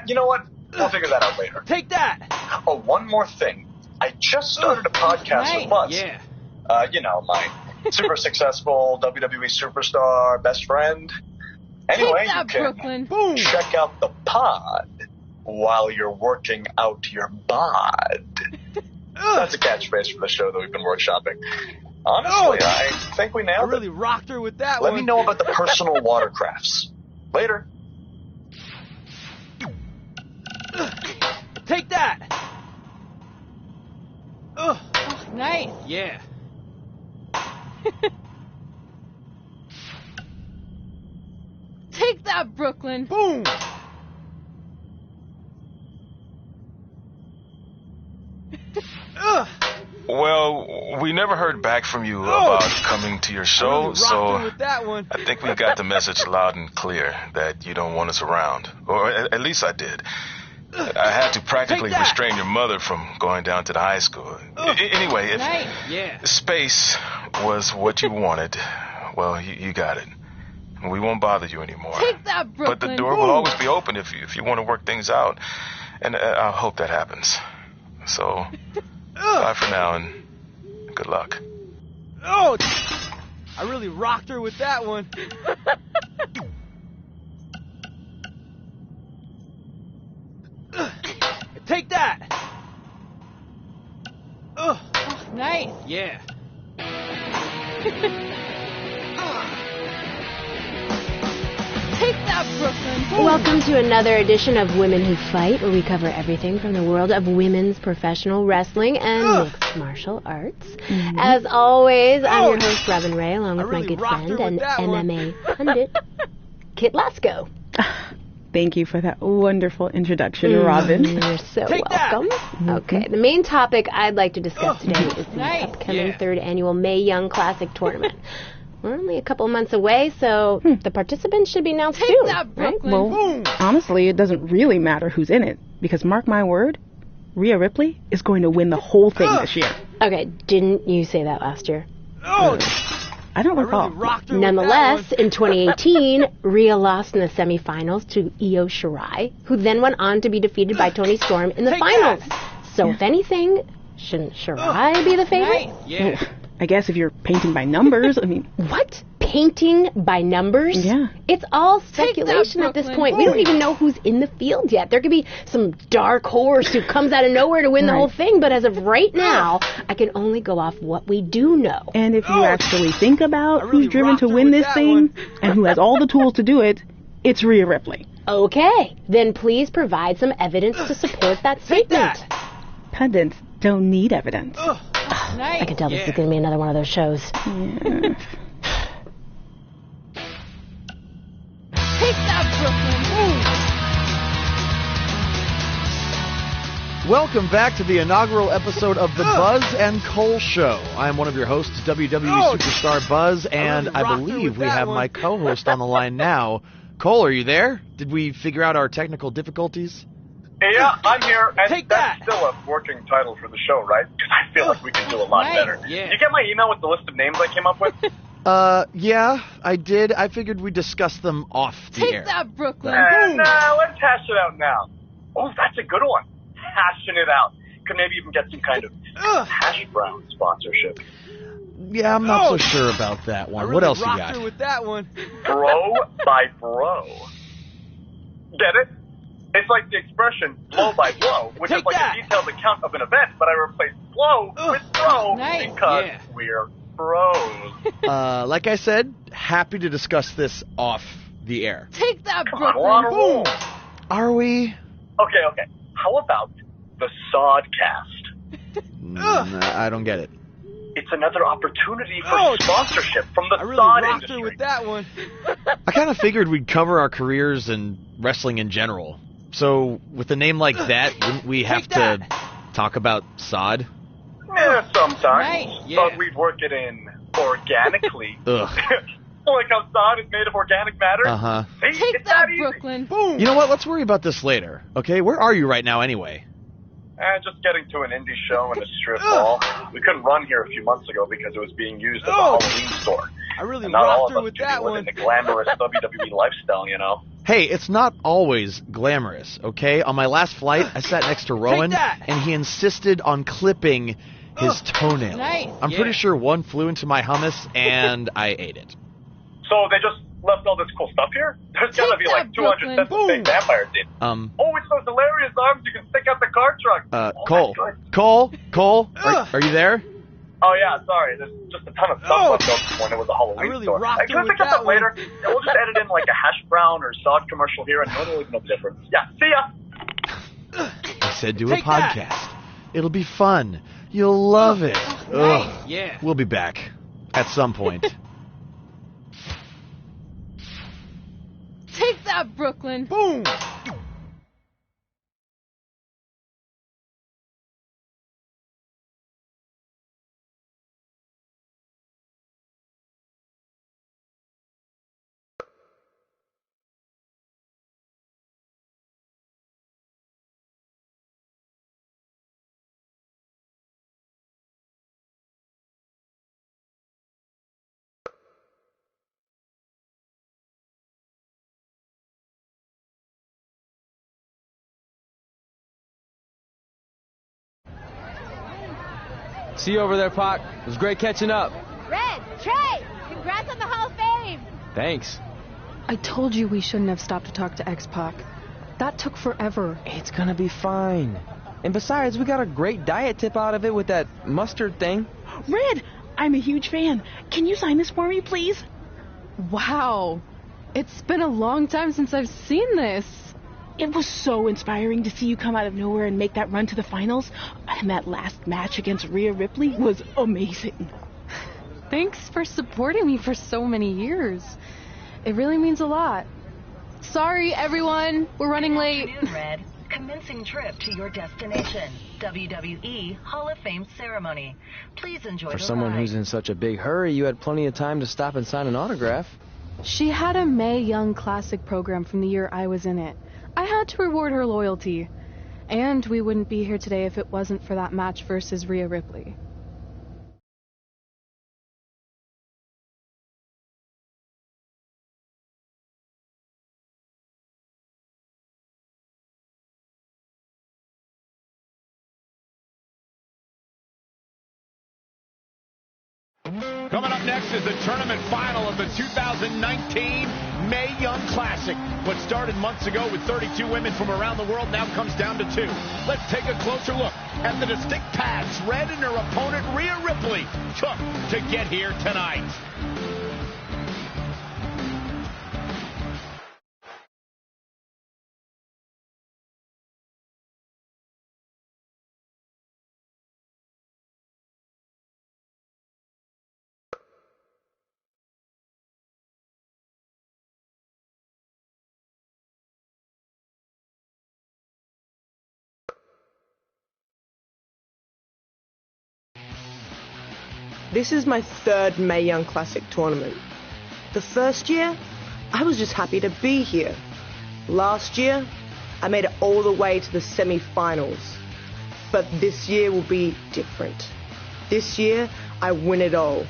You know what? We'll figure that out later. Take that! Oh, one more thing. I just started a podcast with Buzz. Yeah. My super successful WWE superstar best friend. Anyway, Take that, you can Brooklyn. check out the pod while you're working out your bod. That's a catchphrase for the show that we've been workshopping. Honestly, I think we nailed it. I really rocked her with that Let one. me know about the personal watercrafts. Later. Take that! Oh, nice. Yeah. Take that, Brooklyn. Boom! Well, we never heard back from you about coming to your show, so with that one. I think we got the message loud and clear that you don't want us around. Or at least I did. I had to practically restrain your mother from going down to the high school. Anyway, if space was what you wanted, well, you got it. We won't bother you anymore. Take that, Brooklyn. But the door will always be open if you want to work things out. And I hope that happens. So, bye for now and good luck. Oh! I really rocked her with that one. Take that! Oh, nice. Yeah. Take that, Brooklyn. Welcome to another edition of Women Who Fight, where we cover everything from the world of women's professional wrestling and mixed martial arts. As always, I'm your host, Robin Ray, along with my good friend and MMA pundit, Kit Lasko. Thank you for that wonderful introduction, Robin. You're so welcome. Okay, the main topic I'd like to discuss today is the upcoming third annual Mae Young Classic tournament. We're only a couple months away, so the participants should be announced soon, right? Well, honestly, it doesn't really matter who's in it, because mark my word, Rhea Ripley is going to win the whole thing this year. Okay, didn't you say that last year? I don't recall. Nonetheless, in 2018, Rhea lost in the semifinals to Io Shirai, who then went on to be defeated by Toni Storm in the finals. So if anything, shouldn't Shirai be the favorite? Yeah. I guess if you're painting by numbers, I mean... What? Painting by numbers? Yeah. It's all speculation at this point. We don't even know who's in the field yet. There could be some dark horse who comes out of nowhere to win the whole thing, but as of right now, I can only go off what we do know. And if you actually think about who's driven to win this thing, and who has all the tools to do it, it's Rhea Ripley. Okay, then please provide some evidence to support that statement. Pundits don't need evidence. I can tell this is going to be another one of those shows. Take that, Brooklyn. Welcome back to the inaugural episode of the Buzz and Cole Show. I'm one of your hosts, WWE Superstar Buzz, and I believe we have my co-host on the line now. Cole, are you there? Did we figure out our technical difficulties? Yeah, I'm here, and that's still a working title for the show, right? Because I feel like we can do a lot better. Yeah. Did you get my email with the list of names I came up with? Yeah, I did. I figured we'd discuss them off the air. Take that, Brooklyn. Let's hash it out now. Oh, that's a good one. Hashing it out. Could maybe even get some kind of hash brown sponsorship. Yeah, I'm not so sure about that one. What else you got? With that one. Bro by bro. Get it? It's like the expression blow by blow, which is like a detailed account of an event, but I replaced blow with bro because we're bros. Like I said, happy to discuss this off the air. Take that, Brooklyn. We're on a roll. Are we? Okay. How about the Sodcast? I don't get it. It's another opportunity for sponsorship from the Sod industry. With that one. I kind of figured we'd cover our careers and wrestling in general. So, with a name like that, wouldn't we have to talk about Sod? Yeah, sometimes. But we'd work it in organically. Ugh. Like how Sod is made of organic matter? Uh-huh. See, Take it's that, easy. Brooklyn. Boom. You know what? Let's worry about this later, okay? Where are you right now anyway? Just getting to an indie show in a strip mall. We couldn't run here a few months ago because it was being used as a Halloween store. I really and not all rocked of her us with do that live one. in the glamorous WWE lifestyle, you know? Hey, it's not always glamorous, okay? On my last flight, I sat next to Rowan, and he insisted on clipping his toenails. Nice. I'm pretty sure one flew into my hummus, and I ate it. So they just left all this cool stuff here? There's gotta be like 200 cents of fake vampires in. Oh, it's those hilarious arms you can stick out the car truck. Cole, are you there? Oh, yeah, sorry. There's just a ton of stuff left over when it was a Halloween store. Can we pick this up later? Yeah, we'll just edit in like a hash brown or Sod commercial here, and no one will even know the difference. Yeah, see ya! I said do a podcast. It'll be fun. You'll love it. Ugh. Yeah. We'll be back at some point. Take that, Brooklyn. Boom. See you over there, Pac. It was great catching up. Red, Trey, congrats on the Hall of Fame. Thanks. I told you we shouldn't have stopped to talk to X-Pac. That took forever. It's gonna be fine. And besides, we got a great diet tip out of it with that mustard thing. Red, I'm a huge fan. Can you sign this for me, please? Wow. It's been a long time since I've seen this. It was so inspiring to see you come out of nowhere and make that run to the finals. And that last match against Rhea Ripley was amazing. Thanks for supporting me for so many years. It really means a lot. Sorry, everyone. We're running late. Good afternoon, Red. Commencing trip to your destination. WWE Hall of Fame ceremony. Please enjoy For the someone ride. who's in such a big hurry, you had plenty of time to stop and sign an autograph. She had a Mae Young Classic program from the year I was in it. I had to reward her loyalty. And we wouldn't be here today if it wasn't for that match versus Rhea Ripley. Coming up next is the tournament final of the 2019 Mae Young Classic. What started months ago with 32 women from around the world now comes down to 2. Let's take a closer look at the distinct paths Red and her opponent Rhea Ripley took to get here tonight. This is my third Mae Young Classic tournament. The first year, I was just happy to be here. Last year, I made it all the way to the semi-finals. But this year will be different. This year, I win it all.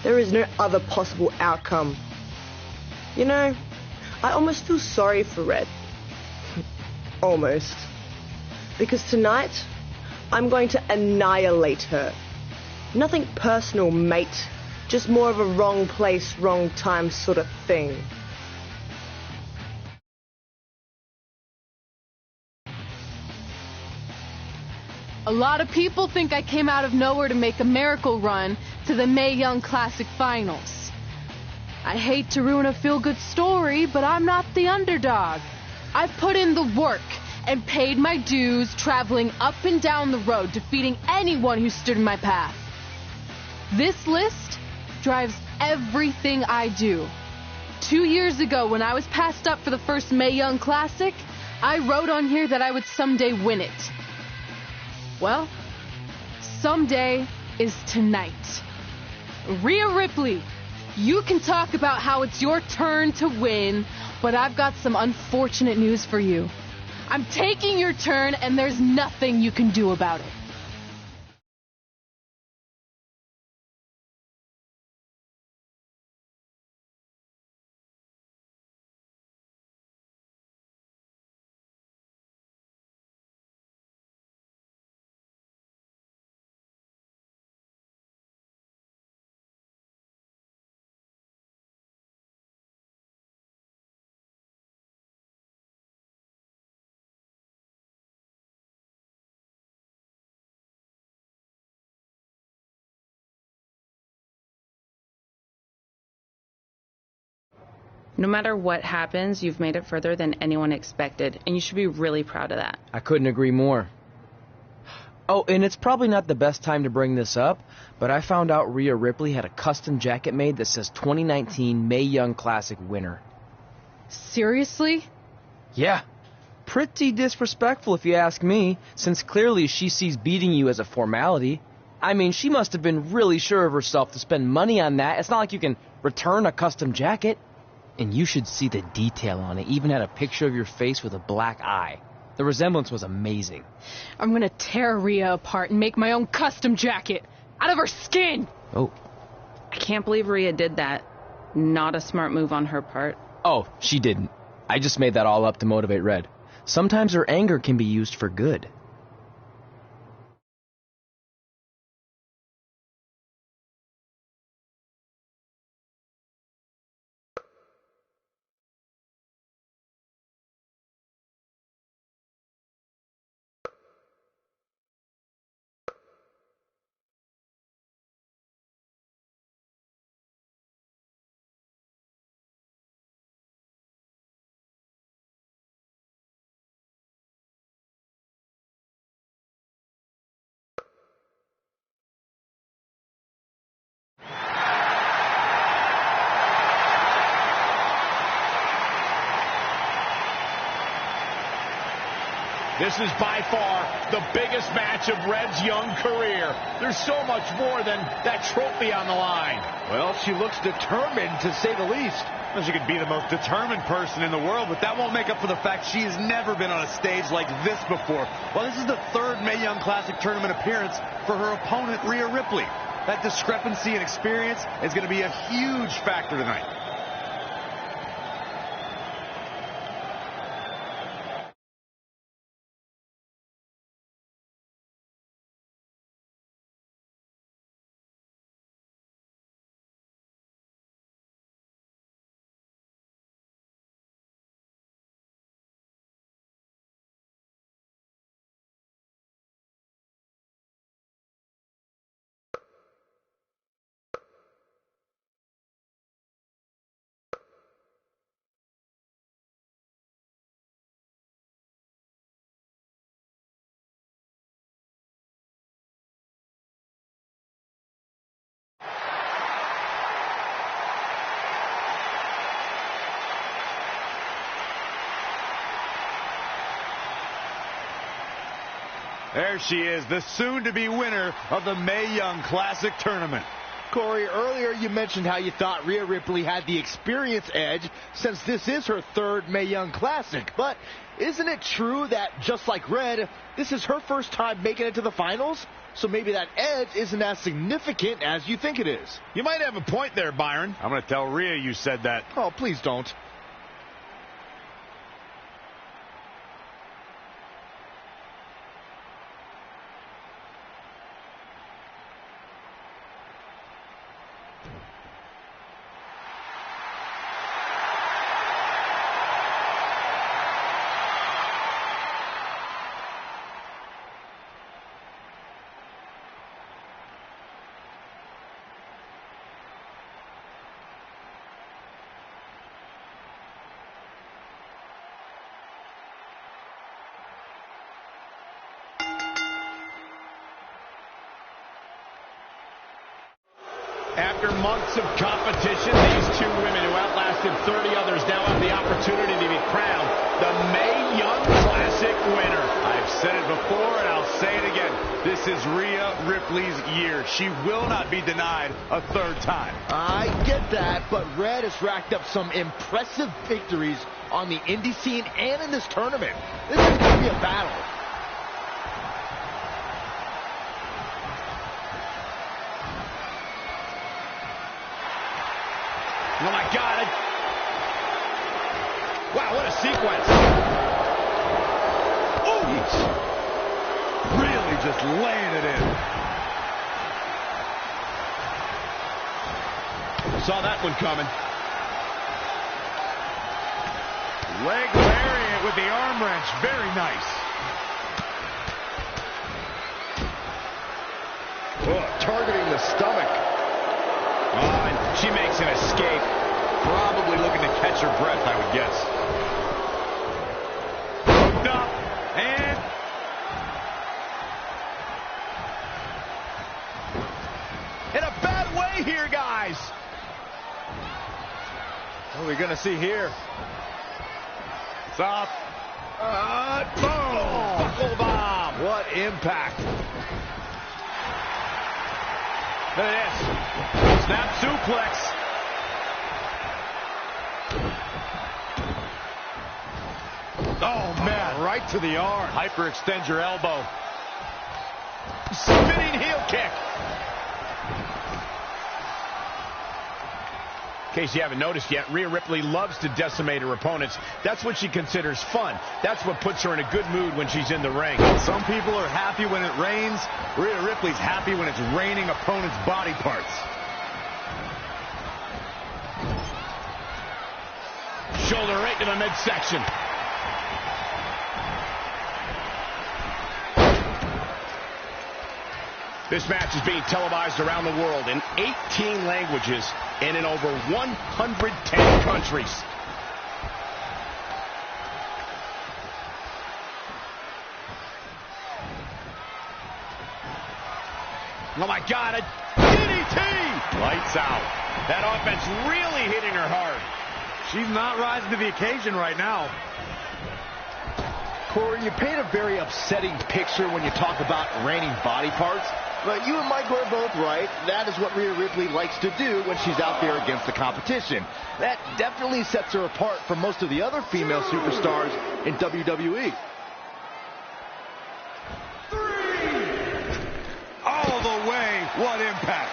There is no other possible outcome. You know, I almost feel sorry for Red. Almost. Because tonight, I'm going to annihilate her. Nothing personal, mate. Just more of a wrong place, wrong time sort of thing. A lot of people think I came out of nowhere to make a miracle run to the Mae Young Classic finals. I hate to ruin a feel-good story, but I'm not the underdog. I've put in the work and paid my dues traveling up and down the road, defeating anyone who stood in my path. This list drives everything I do. 2 years ago, when I was passed up for the first Mae Young Classic, I wrote on here that I would someday win it. Well, someday is tonight. Rhea Ripley, you can talk about how it's your turn to win, but I've got some unfortunate news for you. I'm taking your turn, and there's nothing you can do about it. No matter what happens, you've made it further than anyone expected, and you should be really proud of that. I couldn't agree more. Oh, and it's probably not the best time to bring this up, but I found out Rhea Ripley had a custom jacket made that says 2019 Mae Young Classic winner. Seriously? Yeah. Pretty disrespectful if you ask me, since clearly she sees beating you as a formality. I mean, she must have been really sure of herself to spend money on that. It's not like you can return a custom jacket. And you should see the detail on it. Even had a picture of your face with a black eye. The resemblance was amazing. I'm gonna tear Rhea apart and make my own custom jacket out of her skin. Oh. I can't believe Rhea did that. Not a smart move on her part. Oh, she didn't. I just made that all up to motivate Red. Sometimes her anger can be used for good. This is by far the biggest match of Red's young career. There's so much more than that trophy on the line. Well, she looks determined, to say the least. Well, she could be the most determined person in the world, but that won't make up for the fact she has never been on a stage like this before. Well, this is the third Mae Young Classic tournament appearance for her opponent, Rhea Ripley. That discrepancy in experience is going to be a huge factor tonight. There she is, the soon-to-be winner of the Mae Young Classic Tournament. Corey, earlier you mentioned how you thought Rhea Ripley had the experience edge since this is her third Mae Young Classic. But isn't it true that, just like Red, this is her first time making it to the finals? So maybe that edge isn't as significant as you think it is. You might have a point there, Byron. I'm going to tell Rhea you said that. Oh, please don't. After months of competition, these two women who outlasted 30 others now have the opportunity to be crowned the Mae Young Classic winner. I've said it before and I'll say it again. This is Rhea Ripley's year. She will not be denied a third time. I get that, but Red has racked up some impressive victories on the indie scene and in this tournament. This is going to be a battle. Oh, my God. Wow, what a sequence. Oh, really just laying it in. Saw that one coming. Leg lariat with the arm wrench. Very nice. Oh, targeting the stomach. Oh, and she makes an escape. Probably looking to catch her breath, I would guess. Hooked up. And... in a bad way here, guys. What are we going to see here? It's off. Boom! Buckle bomb. What impact. Look at this. Snap suplex. Oh, man. Right to the arm. Hyperextend your elbow. Spinning heel kick. In case you haven't noticed yet, Rhea Ripley loves to decimate her opponents. That's what she considers fun. That's what puts her in a good mood when she's in the ring. Some people are happy when it rains. Rhea Ripley's happy when it's raining opponents' body parts. Shoulder right to the midsection. This match is being televised around the world in 18 languages and in over 110 countries. Oh my God, a DDT! Lights out. That offense really hitting her hard. She's not rising to the occasion right now. Corey, you paint a very upsetting picture when you talk about raining body parts. But you and Mike are both right. That is what Rhea Ripley likes to do when she's out there against the competition. That definitely sets her apart from most of the other female superstars in WWE. All the way, what impact.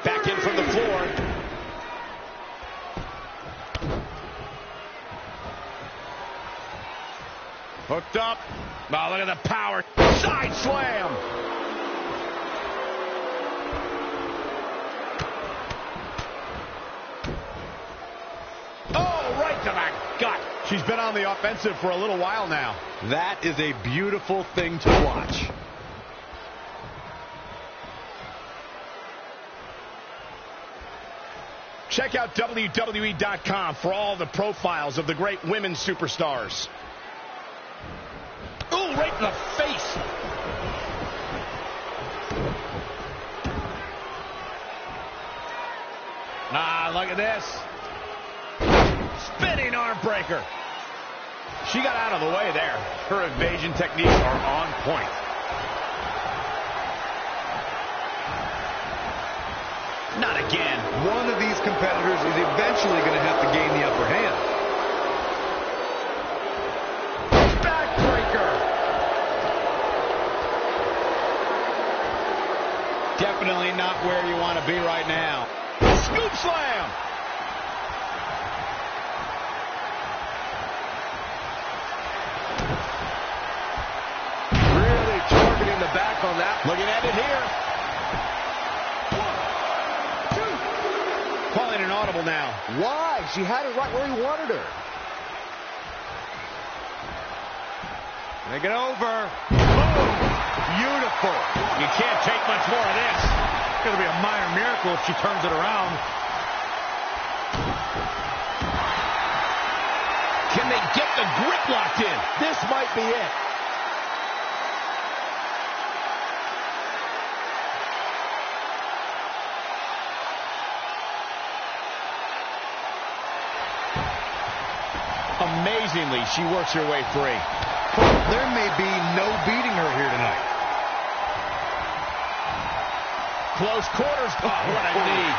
Back in from the floor. Hooked up. Oh, look at the power. Side slam. Oh, right to the gut. She's been on the offensive for a little while now. That is a beautiful thing to watch. Check out WWE.com for all the profiles of the great women's superstars. Ooh, right in the face. Ah, look at this. Spinning arm breaker. She got out of the way there. Her evasion techniques are on point. Not again. One of these competitors is eventually going to have to gain the upper hand. Backbreaker. Definitely not where you want to be right now. Scoop slam. Really targeting the back on that. Looking at it here. Calling an audible now. Why? She had it right where he wanted her. Make it over. Boom. Beautiful. You can't take much more of this. It's going to be a minor miracle if she turns it around. Can they get the grip locked in? This might be it. Amazingly, she works her way free. There may be no beating her here tonight. Close quarters. Oh, what a knee.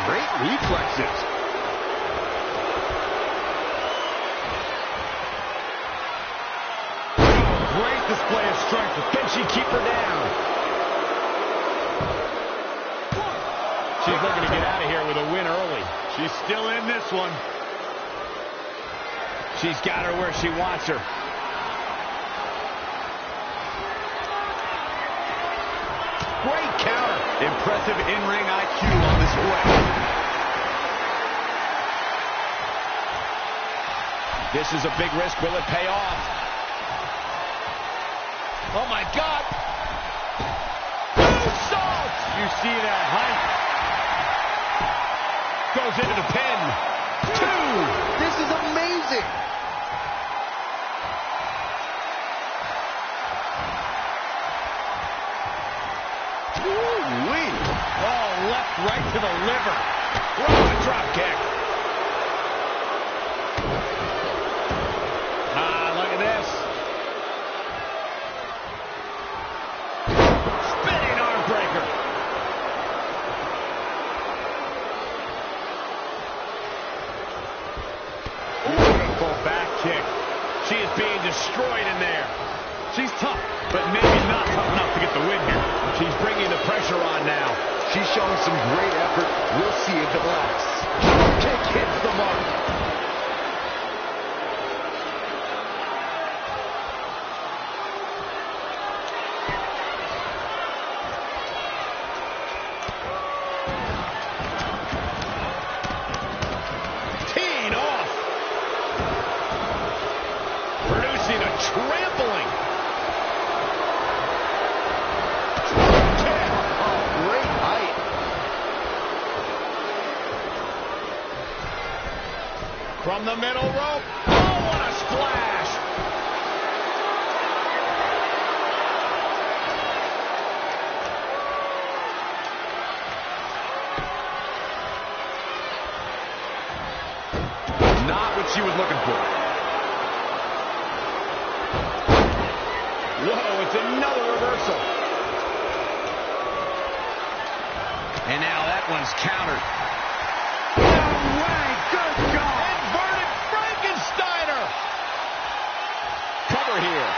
Great reflexes. Great display of strength. Can she keep her down? She's looking to get out of here with a win early. She's still in this one. She's got her where she wants her. Great counter. Impressive in-ring IQ on display. This is a big risk. Will it pay off? Oh, my God. Moonsault! You see that height? Goes into the pin. 2. This is amazing. Woo-wee. Oh, left right to the liver. Rolling drop kick. Ah, look at this. Spinning arm breaker. Back kick. She is being destroyed in there. She's tough, but maybe not tough enough to get the win here. She's bringing the pressure on now. She's showing some great effort. We'll see if it lasts. Kick hits the mark. Trampling. Great height. From the middle rope. Oh, what a splash. It's another reversal. And now that one's countered. No way! Good God! Inverted Frankensteiner! Cover here.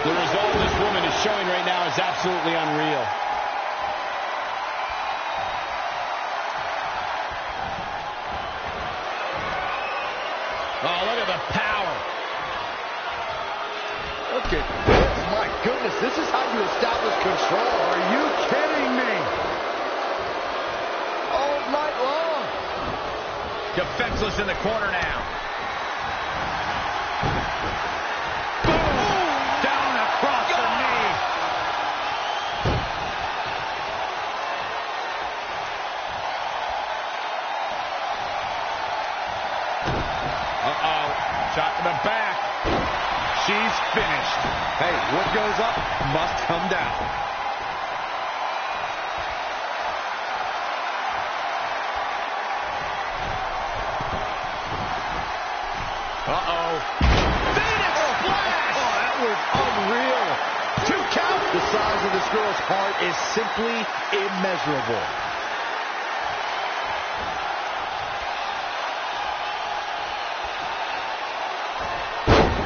The result this woman is showing right now is absolutely unreal. Oh, look at the power. Look at this. My goodness, this is how you establish control. Are you kidding me? All night long. Defenseless in the corner now. Boom! Down across the knee. Uh-oh. Shot to the back. She's finished. Hey, what goes up must come down. Uh-oh. Phoenix splash! Oh, that was unreal. 2 count. The size of this girl's heart is simply immeasurable.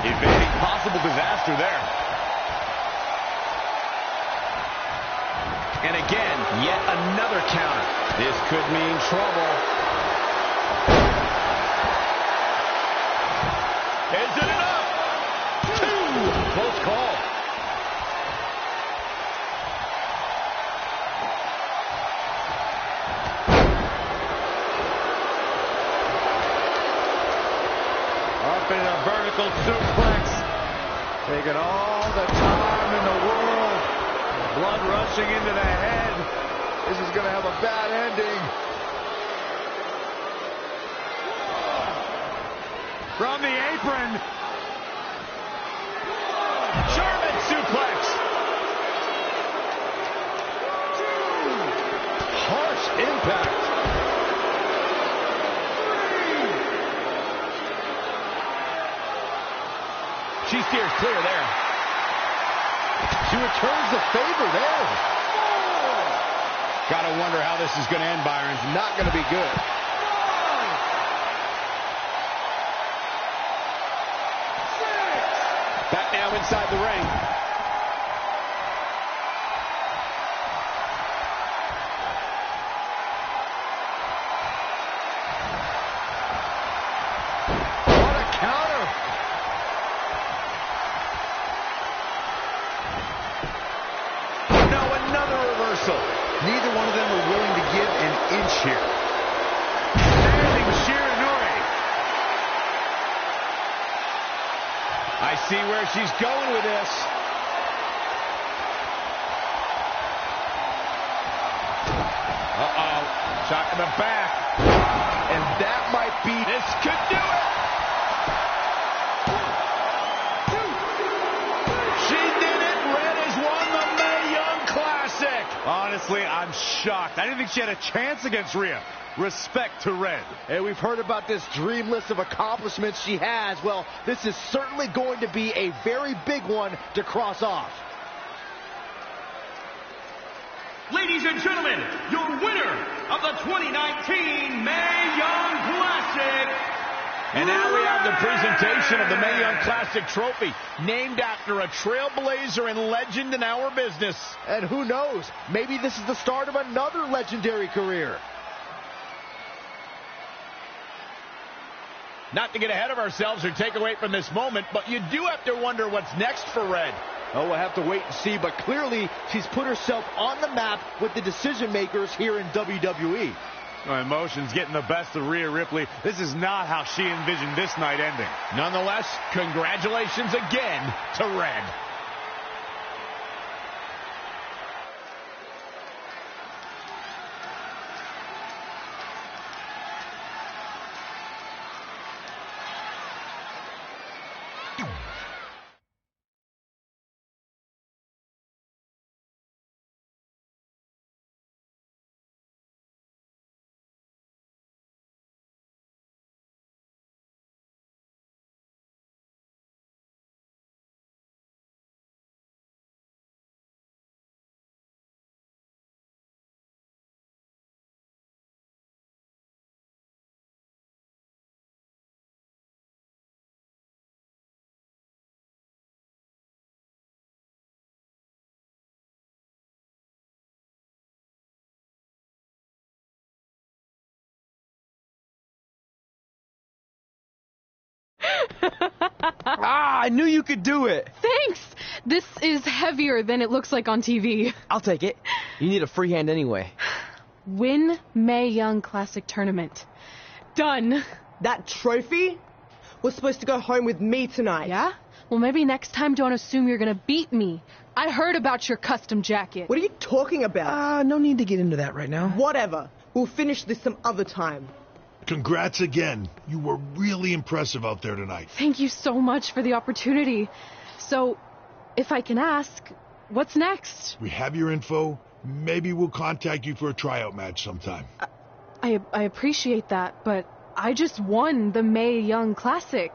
Evading possible disaster there. And again, yet another counter. This could mean trouble. Is it enough? 2! Close call. Up in a vertical suplex. Taking all the time in the world. Blood rushing into the head. This is going to have a bad ending. From the apron. German suplex. Harsh impact. 3. She steers clear there. She returns the favor there. 4. Gotta wonder how this is going to end, Byron. Not going to be good. 5. 6. Back now inside the ring. What a counter. No, another reversal. Neither one of them are willing to give an inch here. Standing Shiranui. I see where she's going with this. Uh-oh. Shot to the back. And that might be... This could do it. She did it. Red has won the Mae Young Classic. Honestly, I'm shocked. I didn't think she had a chance against Rhea. Respect to Red. Hey, we've heard about this dream list of accomplishments she has. Well, this is certainly going to be a very big one to cross off. Ladies and gentlemen, your winner of the 2019 Mae Young Classic. And now we have the presentation of the Mae Young Classic trophy, named after a trailblazer and legend in our business. And who knows, maybe this is the start of another legendary career. Not to get ahead of ourselves or take away from this moment, but you do have to wonder what's next for Red. Oh, we'll have to wait and see, but clearly she's put herself on the map with the decision makers here in WWE. Emotions getting the best of Rhea Ripley. This is not how she envisioned this night ending. Nonetheless, congratulations again to Red. I knew you could do it. Thanks! This is heavier than it looks like on TV. I'll take it. You need a free hand anyway. Win Mae Young Classic Tournament. Done. That trophy was supposed to go home with me tonight. Yeah? Well, maybe next time don't assume you're gonna beat me. I heard about your custom jacket. What are you talking about? No need to get into that right now. Whatever. We'll finish this some other time. Congrats again. You were really impressive out there tonight. Thank you so much for the opportunity. So, if I can ask, what's next? We have your info. Maybe we'll contact you for a tryout match sometime. I appreciate that, but I just won the Mae Young Classic.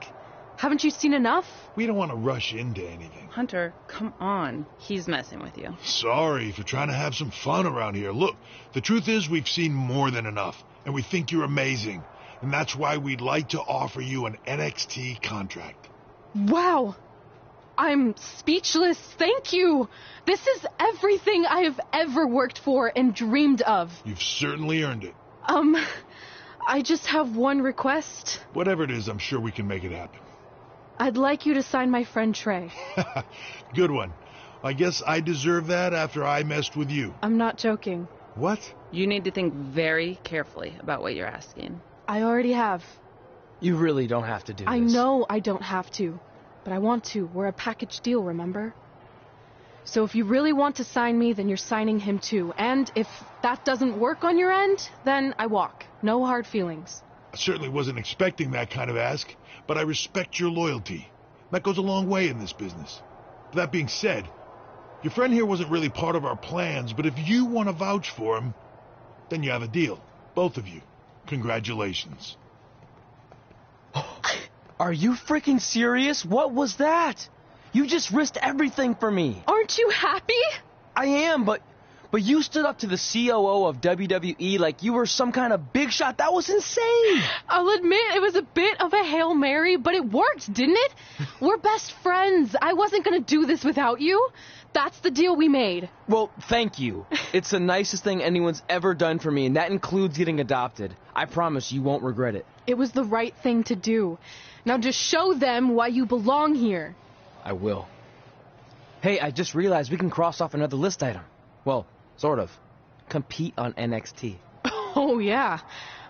Haven't you seen enough? We don't want to rush into anything. Hunter, come on. He's messing with you. Sorry if you're trying to have some fun around here. Look, the truth is we've seen more than enough, and we think you're amazing. And that's why we'd like to offer you an NXT contract. Wow. I'm speechless. Thank you. This is everything I have ever worked for and dreamed of. You've certainly earned it. I just have one request. Whatever it is, I'm sure we can make it happen. I'd like you to sign my friend Trey. Good one. I guess I deserve that after I messed with you. I'm not joking. What? You need to think very carefully about what you're asking. I already have. You really don't have to do this. I know I don't have to, but I want to. We're a package deal, remember? So if you really want to sign me, then you're signing him too. And if that doesn't work on your end, then I walk. No hard feelings. I certainly wasn't expecting that kind of ask, but I respect your loyalty. That goes a long way in this business. That being said, your friend here wasn't really part of our plans, but if you want to vouch for him, then you have a deal. Both of you. Congratulations. Are you freaking serious? What was that? You just risked everything for me. Aren't you happy? I am, but you stood up to the COO of WWE like you were some kind of big shot. That was insane. I'll admit it was a bit of a Hail Mary, but it worked, didn't it? We're best friends. I wasn't going to do this without you. That's the deal we made. Well, thank you. It's the nicest thing anyone's ever done for me, and that includes getting adopted. I promise you won't regret it. It was the right thing to do. Now just show them why you belong here. I will. Hey, I just realized we can cross off another list item. Well, sort of. Compete on NXT. Oh, yeah.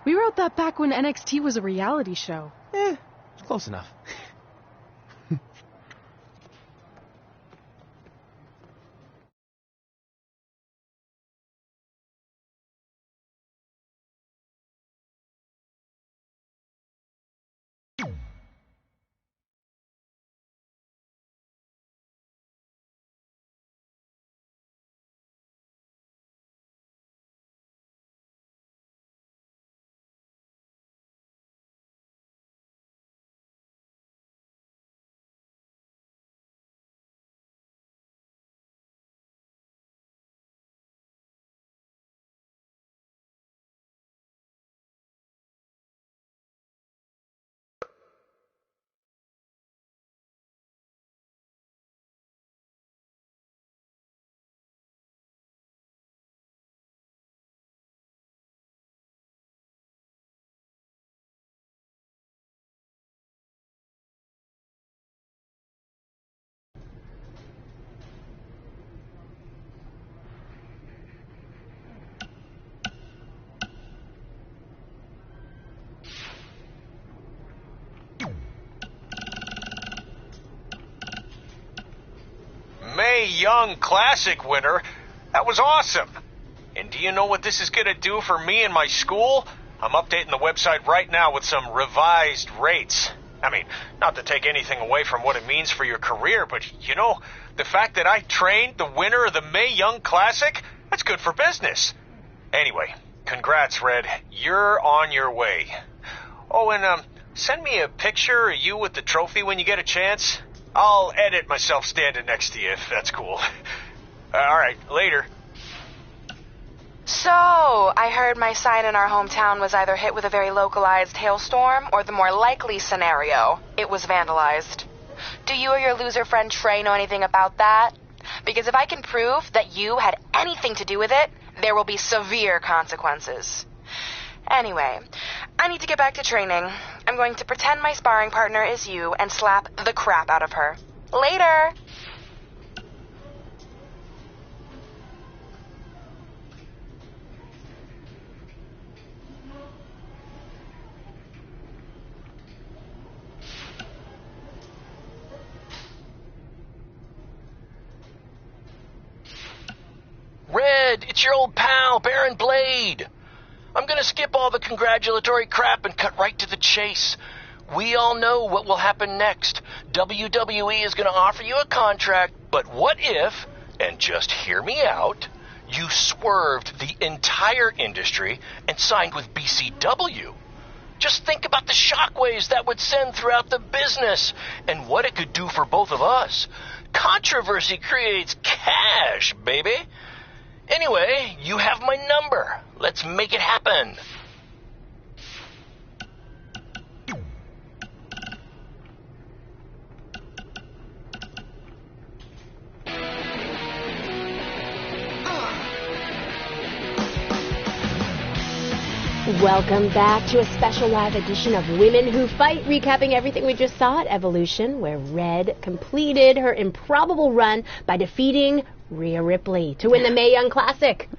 We wrote that back when NXT was a reality show. Close enough. Mae Young Classic winner. That was awesome. And do you know what this is going to do for me and my school? I'm updating the website right now with some revised rates. I mean, not to take anything away from what it means for your career, but, you know, the fact that I trained the winner of the Mae Young Classic, that's good for business. Anyway, congrats, Red. You're on your way. Oh, and send me a picture of you with the trophy when you get a chance. I'll edit myself standing next to you if that's cool. All right, later. So, I heard my sign in our hometown was either hit with a very localized hailstorm or the more likely scenario, it was vandalized. Do you or your loser friend Trey know anything about that? Because if I can prove that you had anything to do with it, there will be severe consequences. Anyway, I need to get back to training. I'm going to pretend my sparring partner is you and slap the crap out of her. Later! Red, it's your old pal, Baron Blade. I'm gonna skip all the congratulatory crap and cut right to the chase. We all know what will happen next. WWE is gonna offer you a contract, but what if, and just hear me out, you swerved the entire industry and signed with BCW? Just think about the shockwaves that would send throughout the business and what it could do for both of us. Controversy creates cash, baby. Anyway, you have my number. Let's make it happen. Welcome back to a special live edition of Women Who Fight, recapping everything we just saw at Evolution, where Red completed her improbable run by defeating Rhea Ripley to win the Mae Young Classic.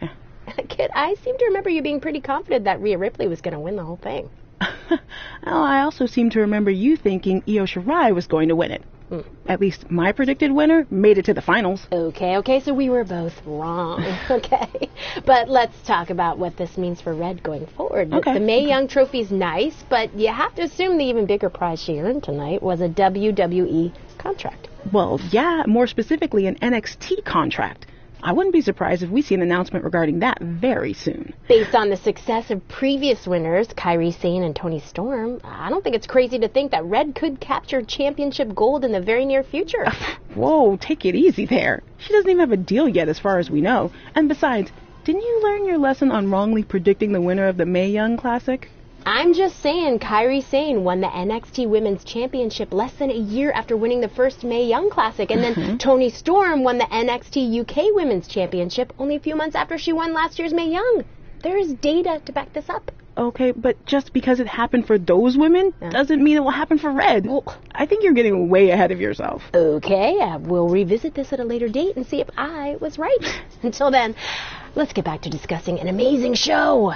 Kid, I seem to remember you being pretty confident that Rhea Ripley was going to win the whole thing. Well, I also seem to remember you thinking Io Shirai was going to win it. At least my predicted winner made it to the finals. Okay, so we were both wrong. Okay. But let's talk about what this means for Red going forward. Okay. The Mae Young trophy's nice, but you have to assume the even bigger prize she earned tonight was a WWE contract. Well, yeah, more specifically an NXT contract. I wouldn't be surprised if we see an announcement regarding that very soon. Based on the success of previous winners, Kairi Sane and Toni Storm, I don't think it's crazy to think that Red could capture championship gold in the very near future. Whoa, take it easy there. She doesn't even have a deal yet as far as we know. And besides, didn't you learn your lesson on wrongly predicting the winner of the Mae Young Classic? I'm just saying Kairi Sane won the NXT Women's Championship less than a year after winning the first Mae Young Classic, and then Toni Storm won the NXT UK Women's Championship only a few months after she won last year's Mae Young. There is data to back this up. Okay, but just because it happened for those women doesn't mean it will happen for Red. Well, I think you're getting way ahead of yourself. Okay, we'll revisit this at a later date and see if I was right. Until then, let's get back to discussing an amazing show.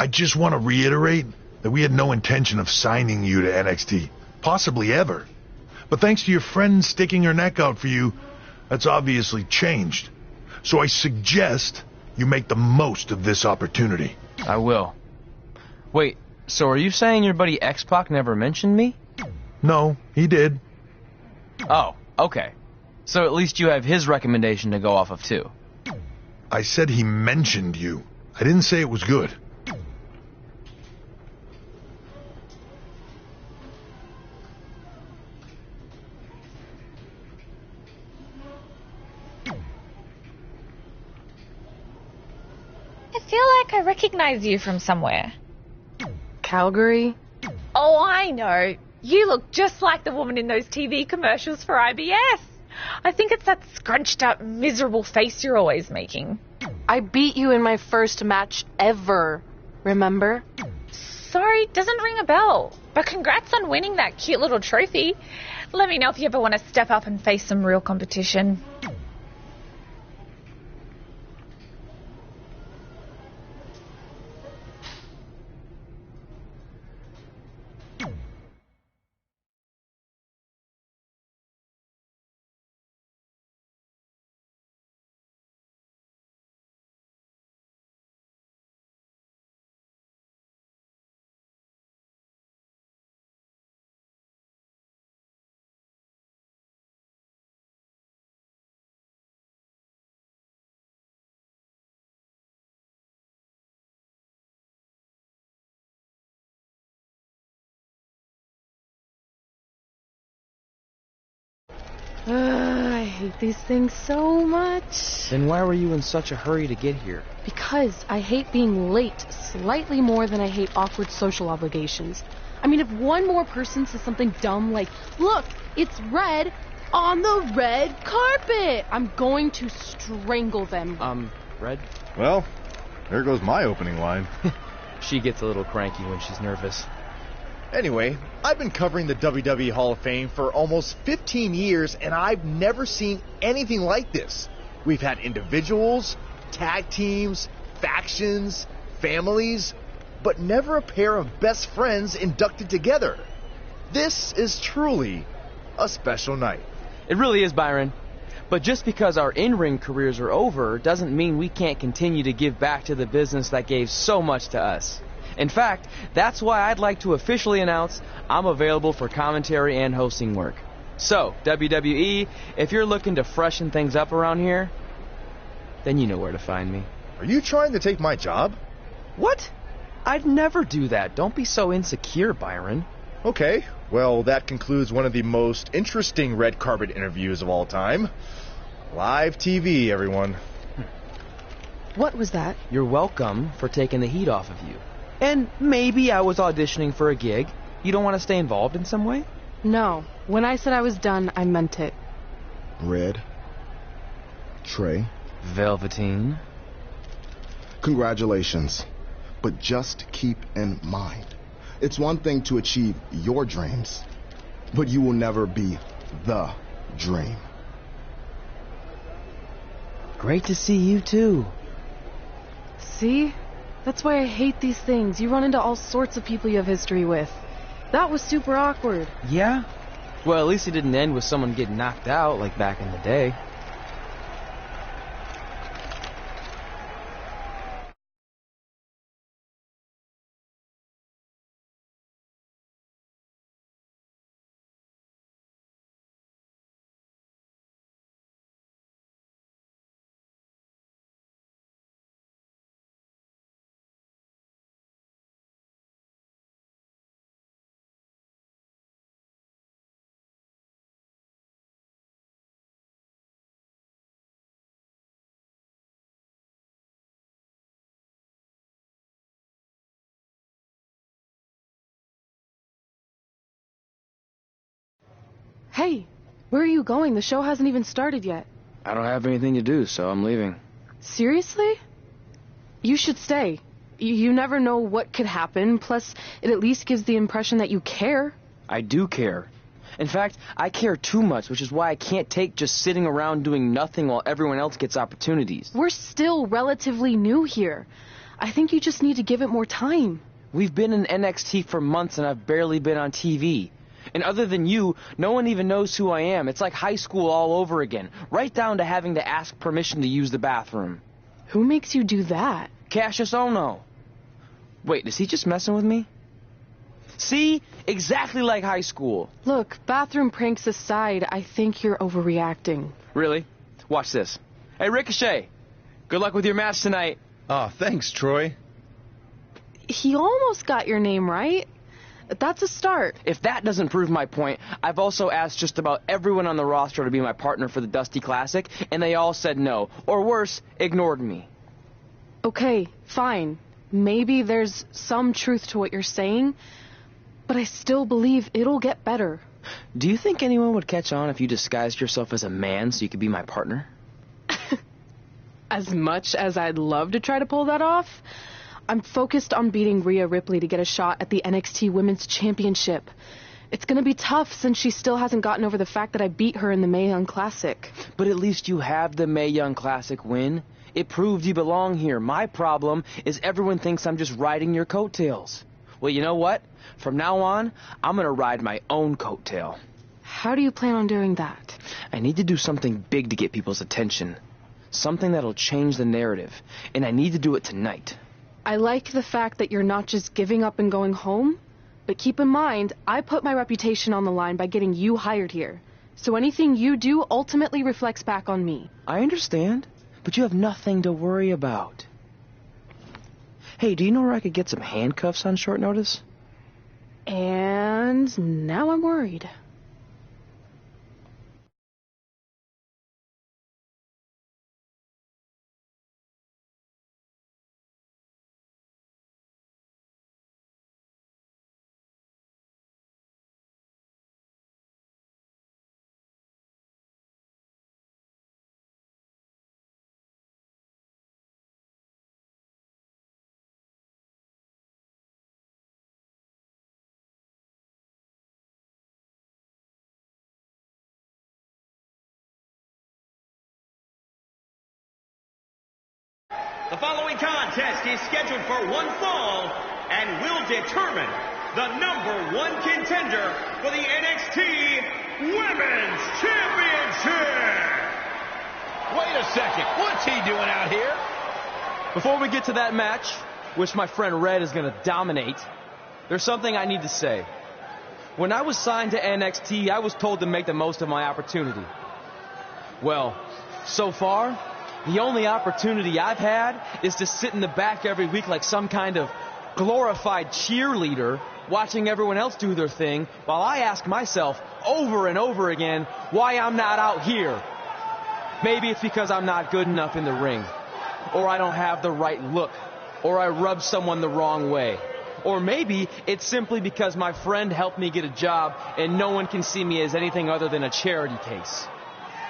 I just want to reiterate that we had no intention of signing you to NXT, possibly ever. But thanks to your friend sticking her neck out for you, that's obviously changed. So I suggest you make the most of this opportunity. I will. Wait, so are you saying your buddy X-Pac never mentioned me? No, he did. Oh, okay. So at least you have his recommendation to go off of, too. I said he mentioned you. I didn't say it was good. I feel like I recognize you from somewhere. Calgary? Oh, I know. You look just like the woman in those TV commercials for IBS. I think it's that scrunched up, miserable face you're always making. I beat you in my first match ever, remember? Sorry, doesn't ring a bell. But congrats on winning that cute little trophy. Let me know if you ever want to step up and face some real competition. I hate these things so much. Then why were you in such a hurry to get here? Because I hate being late slightly more than I hate awkward social obligations. I mean, if one more person says something dumb like, look, it's red on the red carpet, I'm going to strangle them. Red? Well, there goes my opening line. She gets a little cranky when she's nervous. Anyway, I've been covering the WWE Hall of Fame for almost 15 years, and I've never seen anything like this. We've had individuals, tag teams, factions, families, but never a pair of best friends inducted together. This is truly a special night. It really is, Byron. But just because our in-ring careers are over doesn't mean we can't continue to give back to the business that gave so much to us. In fact, that's why I'd like to officially announce I'm available for commentary and hosting work. So, WWE, if you're looking to freshen things up around here, then you know where to find me. Are you trying to take my job? What? I'd never do that. Don't be so insecure, Byron. Okay, well, that concludes one of the most interesting red carpet interviews of all time. Live TV, everyone. What was that? You're welcome for taking the heat off of you. And maybe I was auditioning for a gig. You don't want to stay involved in some way? No. When I said I was done, I meant it. Red. Trey. Velveteen. Congratulations. But just keep in mind, it's one thing to achieve your dreams, but you will never be the dream. Great to see you too. See? That's why I hate these things. You run into all sorts of people you have history with. That was super awkward. Yeah? Well, at least it didn't end with someone getting knocked out like back in the day. Hey, where are you going? The show hasn't even started yet. I don't have anything to do, so I'm leaving. Seriously? You should stay. You never know what could happen, plus it at least gives the impression that you care. I do care. In fact, I care too much, which is why I can't take just sitting around doing nothing while everyone else gets opportunities. We're still relatively new here. I think you just need to give it more time. We've been in NXT for months and I've barely been on TV. And other than you, no one even knows who I am. It's like high school all over again, right down to having to ask permission to use the bathroom. Who makes you do that? Cassius Ohno. Wait, is he just messing with me? See? Exactly like high school. Look, bathroom pranks aside, I think you're overreacting. Really? Watch this. Hey, Ricochet. Good luck with your match tonight. Oh, thanks, Troy. He almost got your name right. That's a start. If that doesn't prove my point, I've also asked just about everyone on the roster to be my partner for the Dusty Classic, and they all said no. Or worse, ignored me. Okay, fine. Maybe there's some truth to what you're saying, but I still believe it'll get better. Do you think anyone would catch on if you disguised yourself as a man so you could be my partner? As much as I'd love to try to pull that off, I'm focused on beating Rhea Ripley to get a shot at the NXT Women's Championship. It's gonna be tough since she still hasn't gotten over the fact that I beat her in the Mae Young Classic. But at least you have the Mae Young Classic win. It proved you belong here. My problem is everyone thinks I'm just riding your coattails. Well, you know what? From now on, I'm gonna ride my own coattail. How do you plan on doing that? I need to do something big to get people's attention. Something that'll change the narrative. And I need to do it tonight. I like the fact that you're not just giving up and going home, but keep in mind, I put my reputation on the line by getting you hired here. So anything you do ultimately reflects back on me. I understand, but you have nothing to worry about. Hey, do you know where I could get some handcuffs on short notice? And now I'm worried. The following contest is scheduled for one fall and will determine the #1 contender for the NXT Women's Championship. Wait a second. What's he doing out here? Before we get to that match, which my friend Red is going to dominate, there's something I need to say. When I was signed to NXT, I was told to make the most of my opportunity. Well, so far, the only opportunity I've had is to sit in the back every week like some kind of glorified cheerleader, watching everyone else do their thing, while I ask myself over and over again why I'm not out here. Maybe it's because I'm not good enough in the ring, or I don't have the right look, or I rub someone the wrong way. Or maybe it's simply because my friend helped me get a job and no one can see me as anything other than a charity case.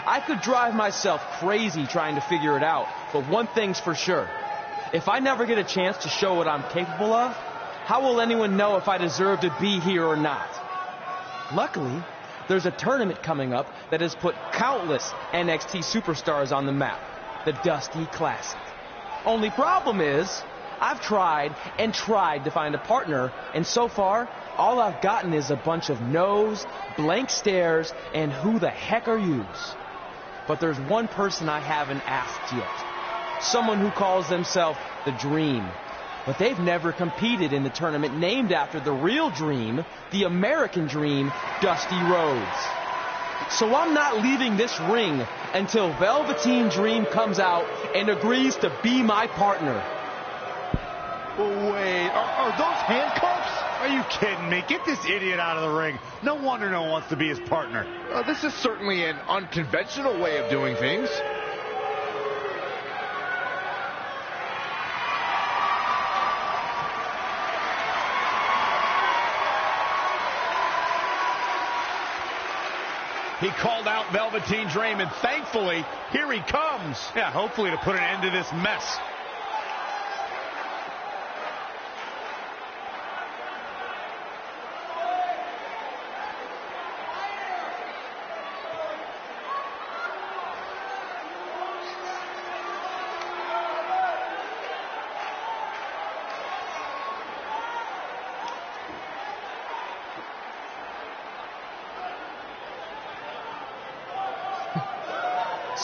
I could drive myself crazy trying to figure it out, but one thing's for sure. If I never get a chance to show what I'm capable of, how will anyone know if I deserve to be here or not? Luckily, there's a tournament coming up that has put countless NXT superstars on the map, the Dusty Classic. Only problem is, I've tried and tried to find a partner, and so far, all I've gotten is a bunch of no's, blank stares, and who the heck are yous? But there's one person I haven't asked yet. Someone who calls themselves the Dream. But they've never competed in the tournament named after the real Dream, the American Dream, Dusty Rhodes. So I'm not leaving this ring until Velveteen Dream comes out and agrees to be my partner. Wait, are those handcuffs? Are you kidding me? Get this idiot out of the ring. No wonder no one wants to be his partner. This is certainly an unconventional way of doing things. He called out Velveteen Dream, and thankfully, here he comes. Yeah, hopefully to put an end to this mess.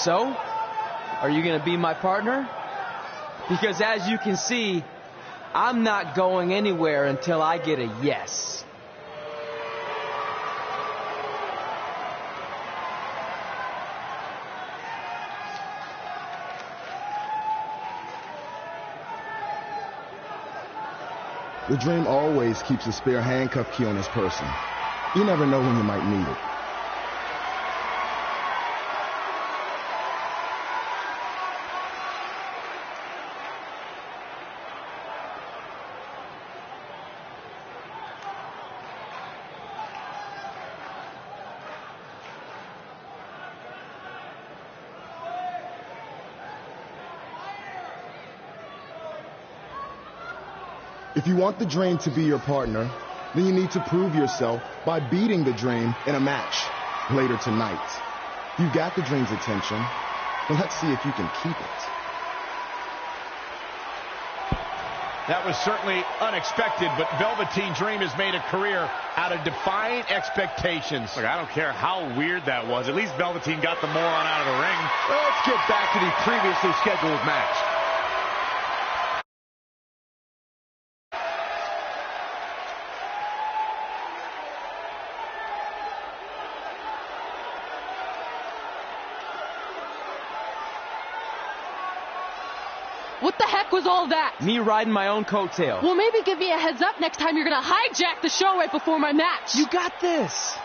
So, are you going to be my partner? Because as you can see, I'm not going anywhere until I get a yes. The Dream always keeps a spare handcuff key on his person. You never know when you might need it. If you want the Dream to be your partner, then you need to prove yourself by beating the Dream in a match later tonight. You got the Dream's attention, but let's see if you can keep it. That was certainly unexpected, but Velveteen Dream has made a career out of defying expectations. Look, I don't care how weird that was. At least Velveteen got the moron out of the ring. Let's get back to the previously scheduled match. What the heck was all that? Me riding my own coattail. Well, maybe give me a heads up next time you're gonna hijack the show right before my match. You got this.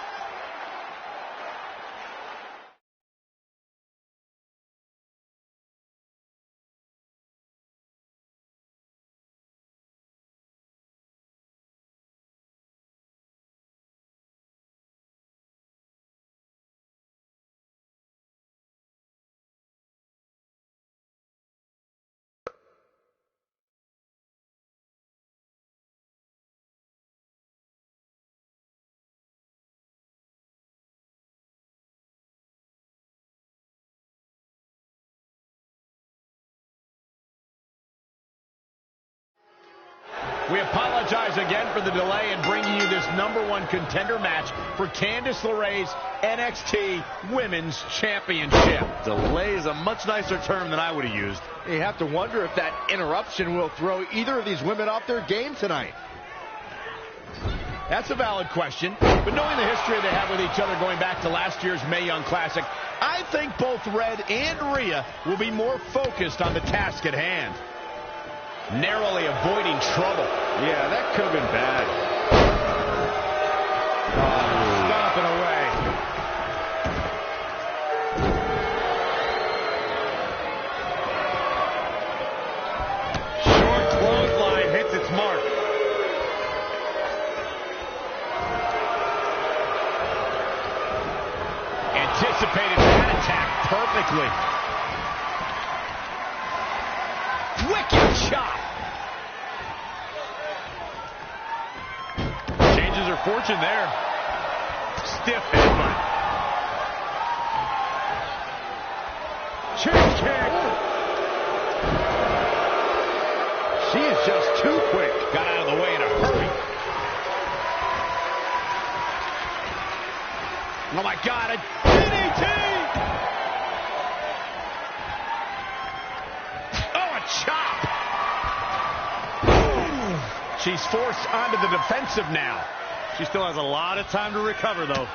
We apologize again for the delay in bringing you this #1 contender match for Candice LeRae's NXT Women's Championship. Delay is a much nicer term than I would have used. You have to wonder if that interruption will throw either of these women off their game tonight. That's a valid question, but knowing the history they have with each other going back to last year's Mae Young Classic, I think both Red and Rhea will be more focused on the task at hand. Narrowly avoiding trouble. Yeah, that could have been bad. Stomping away. Short clothesline hits its mark. Anticipated that attack perfectly. Wicked shot. Changes her fortune there. Stiff headbutt. Chest kick. She is just too quick. Got out of the way in a hurry. Oh my God, a DDT! Chop! She's forced onto the defensive now. She still has a lot of time to recover, though.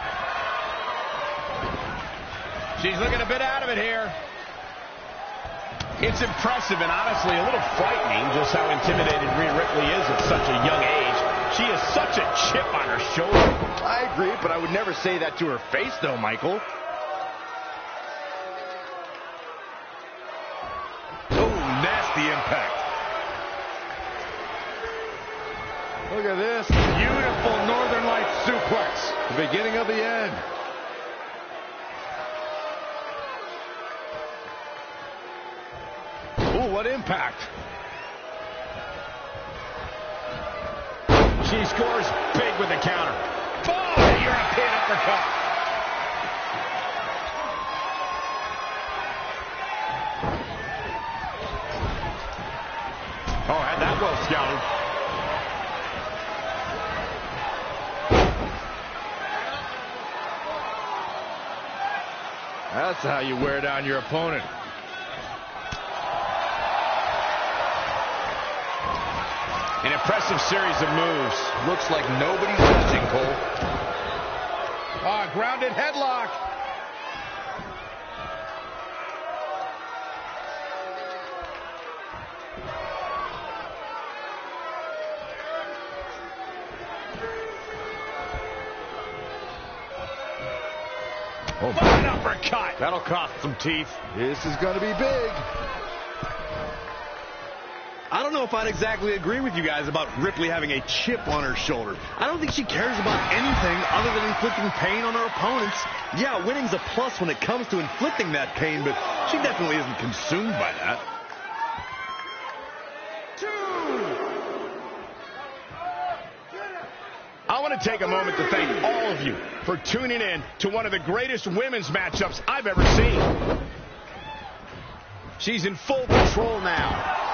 She's looking a bit out of it here. It's impressive and honestly a little frightening just how intimidated Rhea Ripley is at such a young age. She has such a chip on her shoulder. I agree, but I would never say that to her face, though, Michael. The impact. Look at this beautiful Northern Lights suplex. The beginning of the end. Ooh, what impact. She scores big with the counter. Oh, European uppercut. Oh, had that well scouted. That's That's how you wear down your opponent. An impressive series of moves. Looks like nobody's touching, Cole. Grounded headlock. Oh, an uppercut. That'll cost some teeth. This is going to be big. I don't know if I'd exactly agree with you guys about Ripley having a chip on her shoulder. I don't think she cares about anything other than inflicting pain on her opponents. Yeah, winning's a plus when it comes to inflicting that pain, but she definitely isn't consumed by that. I want to take a moment to thank all of you for tuning in to one of the greatest women's matchups I've ever seen. She's in full control now.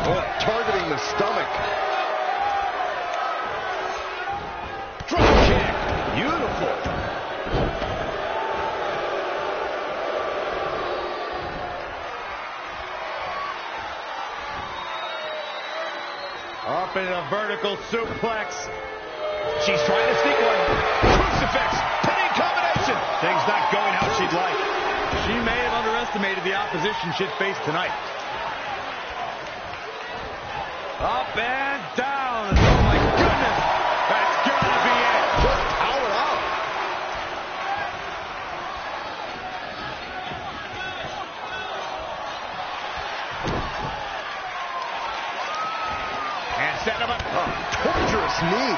Oh, targeting the stomach. Drop kick. Beautiful. Up in a vertical suplex. She's trying to sneak one. Crucifix. Pinning combination. Things not going how she'd like. She may have underestimated the opposition she'd face tonight. Up and down. Oh, my goodness. That's got to be it. Just power out. And set him up. Oh, torturous knee.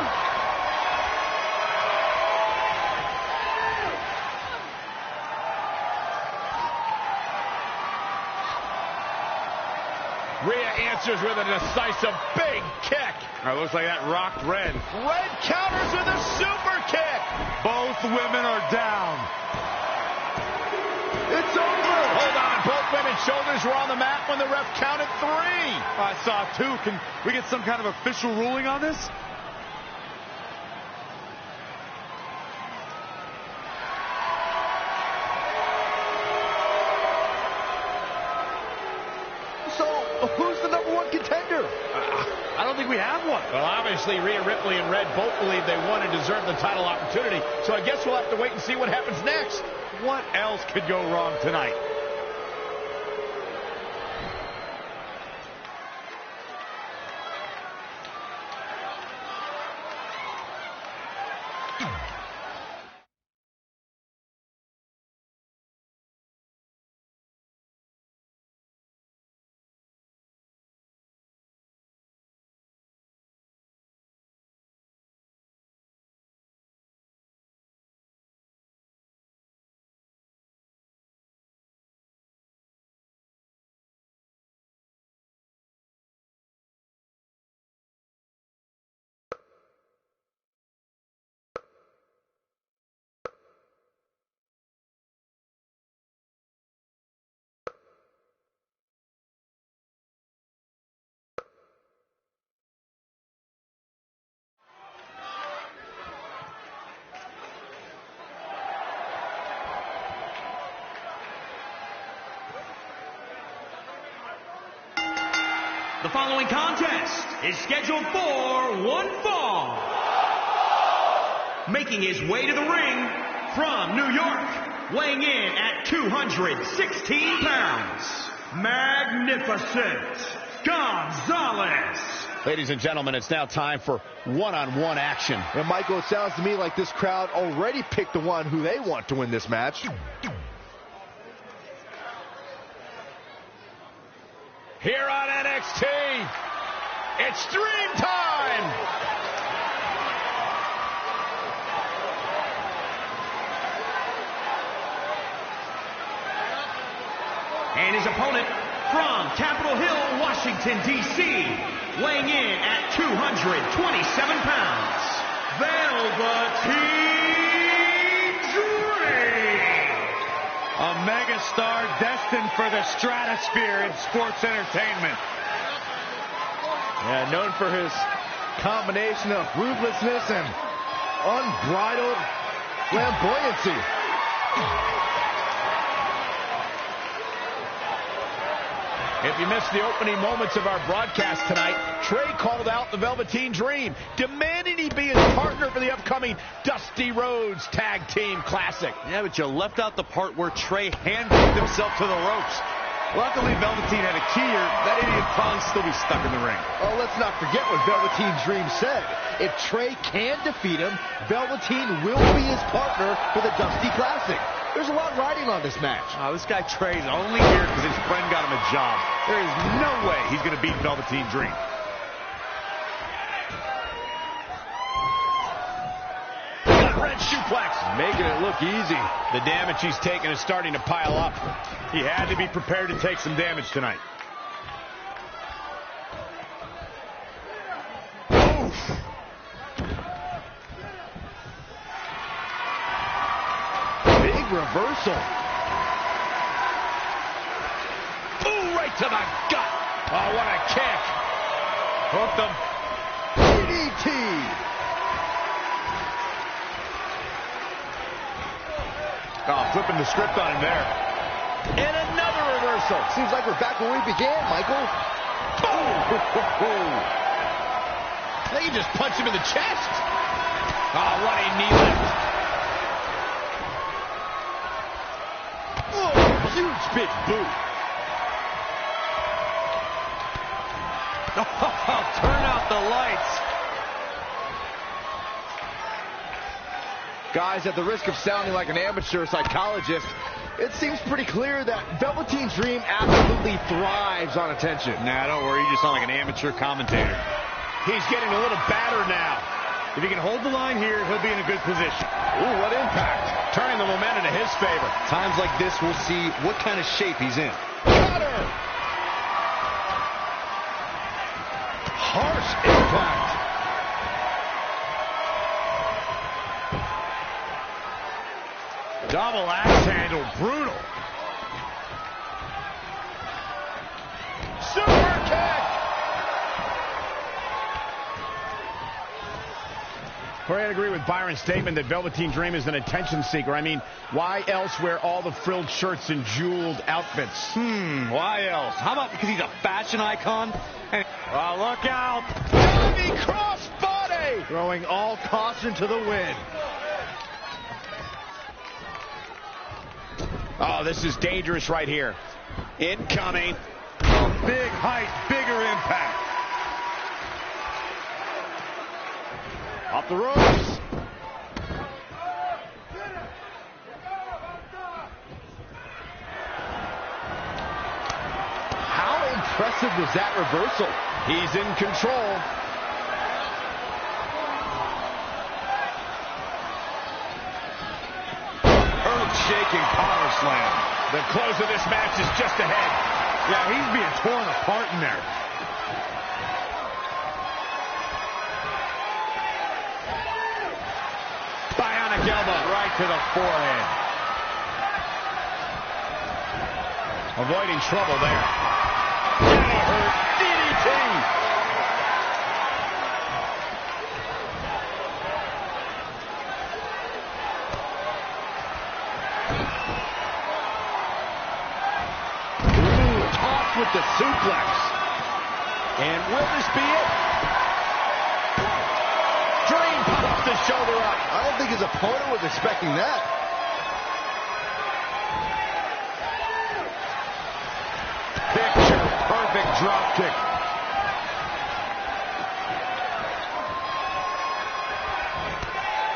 Rhea answers with a decisive big kick. Looks like that rocked Red. Red counters with a super kick. Both women are down. It's over. Hold on. Both women's shoulders were on the mat when the ref counted 3. I saw 2. Can we get some kind of official ruling on this? So, who's the #1 contender? I don't think we have one. Well, obviously, Rhea Ripley and Red both believe they won and deserve the title opportunity. So I guess we'll have to wait and see what happens next. What else could go wrong tonight? The following contest is scheduled for one fall. Making his way to the ring from New York, weighing in at 216 pounds, Magnificent Gonzalez. Ladies and gentlemen, it's now time for one-on-one action. And Michael, it sounds to me like this crowd already picked the one who they want to win this match. Here on NXT, it's Dream Time! And his opponent from Capitol Hill, Washington, D.C., weighing in at 227 pounds, Velveteen Dream. A megastar destined for the stratosphere in sports entertainment. Yeah, known for his Combination of ruthlessness and unbridled flamboyancy. If you missed the opening moments of our broadcast tonight, Trey called out the Velveteen Dream, demanding he be his partner for the upcoming Dusty Rhodes Tag Team Classic. Yeah, but you left out the part where Trey handpicked himself to the ropes. Luckily, Velveteen had a key here. That idiot probably still be stuck in the ring. Oh, let's not forget what Velveteen Dream said. If Trey can defeat him, Velveteen will be his partner for the Dusty Classic. There's a lot riding on this match. Oh, this guy Trey's only here because his friend got him a job. There is no way he's going to beat Velveteen Dream. Red suplex. Making it look easy. The damage he's taken is starting to pile up. He had to be prepared to take some damage tonight. Oof. Big reversal. Ooh, right to the gut. Oh, what a kick. Hooked him. DDT. Oh, flipping the script on him there. And another reversal. Seems like we're back where we began, Michael. Boom! They can just punch him in the chest. Oh, what a knee lift. Oh, huge big boot. Oh, turn out the lights. Guys, at the risk of sounding like an amateur psychologist, it seems pretty clear that Velveteen Dream absolutely thrives on attention. Nah, don't worry. You just sound like an amateur commentator. He's getting a little battered now. If he can hold the line here, he'll be in a good position. Ooh, what impact. Turning the momentum to his favor. Times like this, we'll see what kind of shape he's in. Cutter! Harsh impact. Double axe handle, brutal. Super kick! Corey, I'd agree with Byron's statement that Velveteen Dream is an attention seeker. I mean, why else wear all the frilled shirts and jeweled outfits? Why else? How about because he's a fashion icon? Oh, look out! Diving crossbody! Throwing all caution to the wind. Oh, this is dangerous right here. Incoming. Big height, bigger impact. Off the ropes. How impressive was that reversal? He's in control. Earth-shaking power slam. The close of this match is just ahead. Yeah, he's being torn apart in there. Bionic elbow right to the forehead. Avoiding trouble there. Getting hurt. DDT. With the suplex. And will this be it? Dream pops the shoulder up. I don't think his opponent was expecting that. Picture perfect drop kick.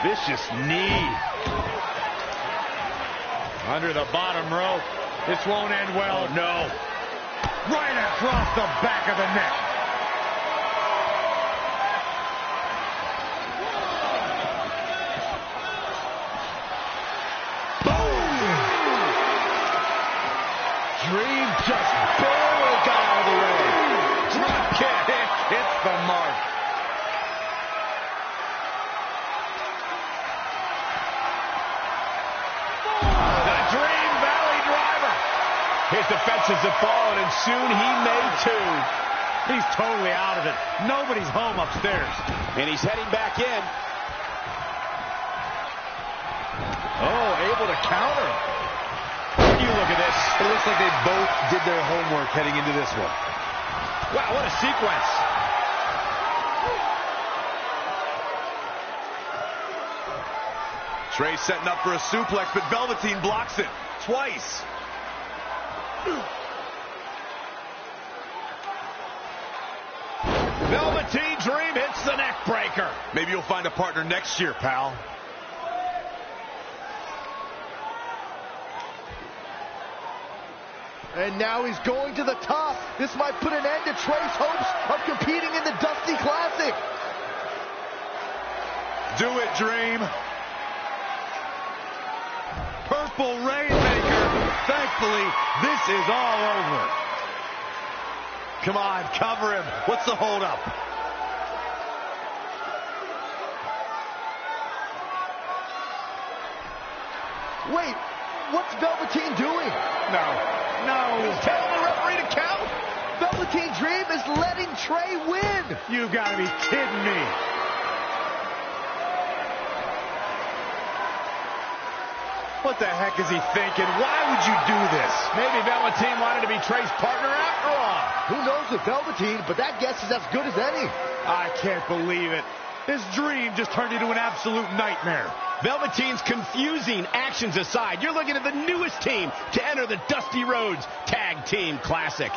Vicious knee. Under the bottom rope. This won't end well. Oh, no. Right across the back of the neck. Boom! Dream just barely got out of the way. Drop kick. Hits the mark. The Dream Valley Driver. His defenses have fallen, and soon he may too. He's totally out of it. Nobody's home upstairs. And he's heading back in. Oh, able to counter. You look at this. It looks like they both did their homework heading into this one. Wow, what a sequence. Trey setting up for a suplex, but Velveteen blocks it twice. Velveteen Dream hits the neck breaker. Maybe you'll find a partner next year, pal. And now he's going to the top. This might put an end to Trey's hopes of competing in the Dusty Classic. Do it, Dream. Purple Rainmaker. Thankfully, this is all over. Come on, cover him. What's the holdup? Wait, what's Velveteen doing? No, he's telling the referee to count. Velveteen Dream is letting Trey win. You gotta be kidding me. What the heck is he thinking? Why would you do this? Maybe Velveteen wanted to be Trey's partner after all. Who knows with Velveteen, but that guess is as good as any. I can't believe it. This dream just turned into an absolute nightmare. Velveteen's confusing actions aside, you're looking at the newest team to enter the Dusty Rhodes Tag Team Classic.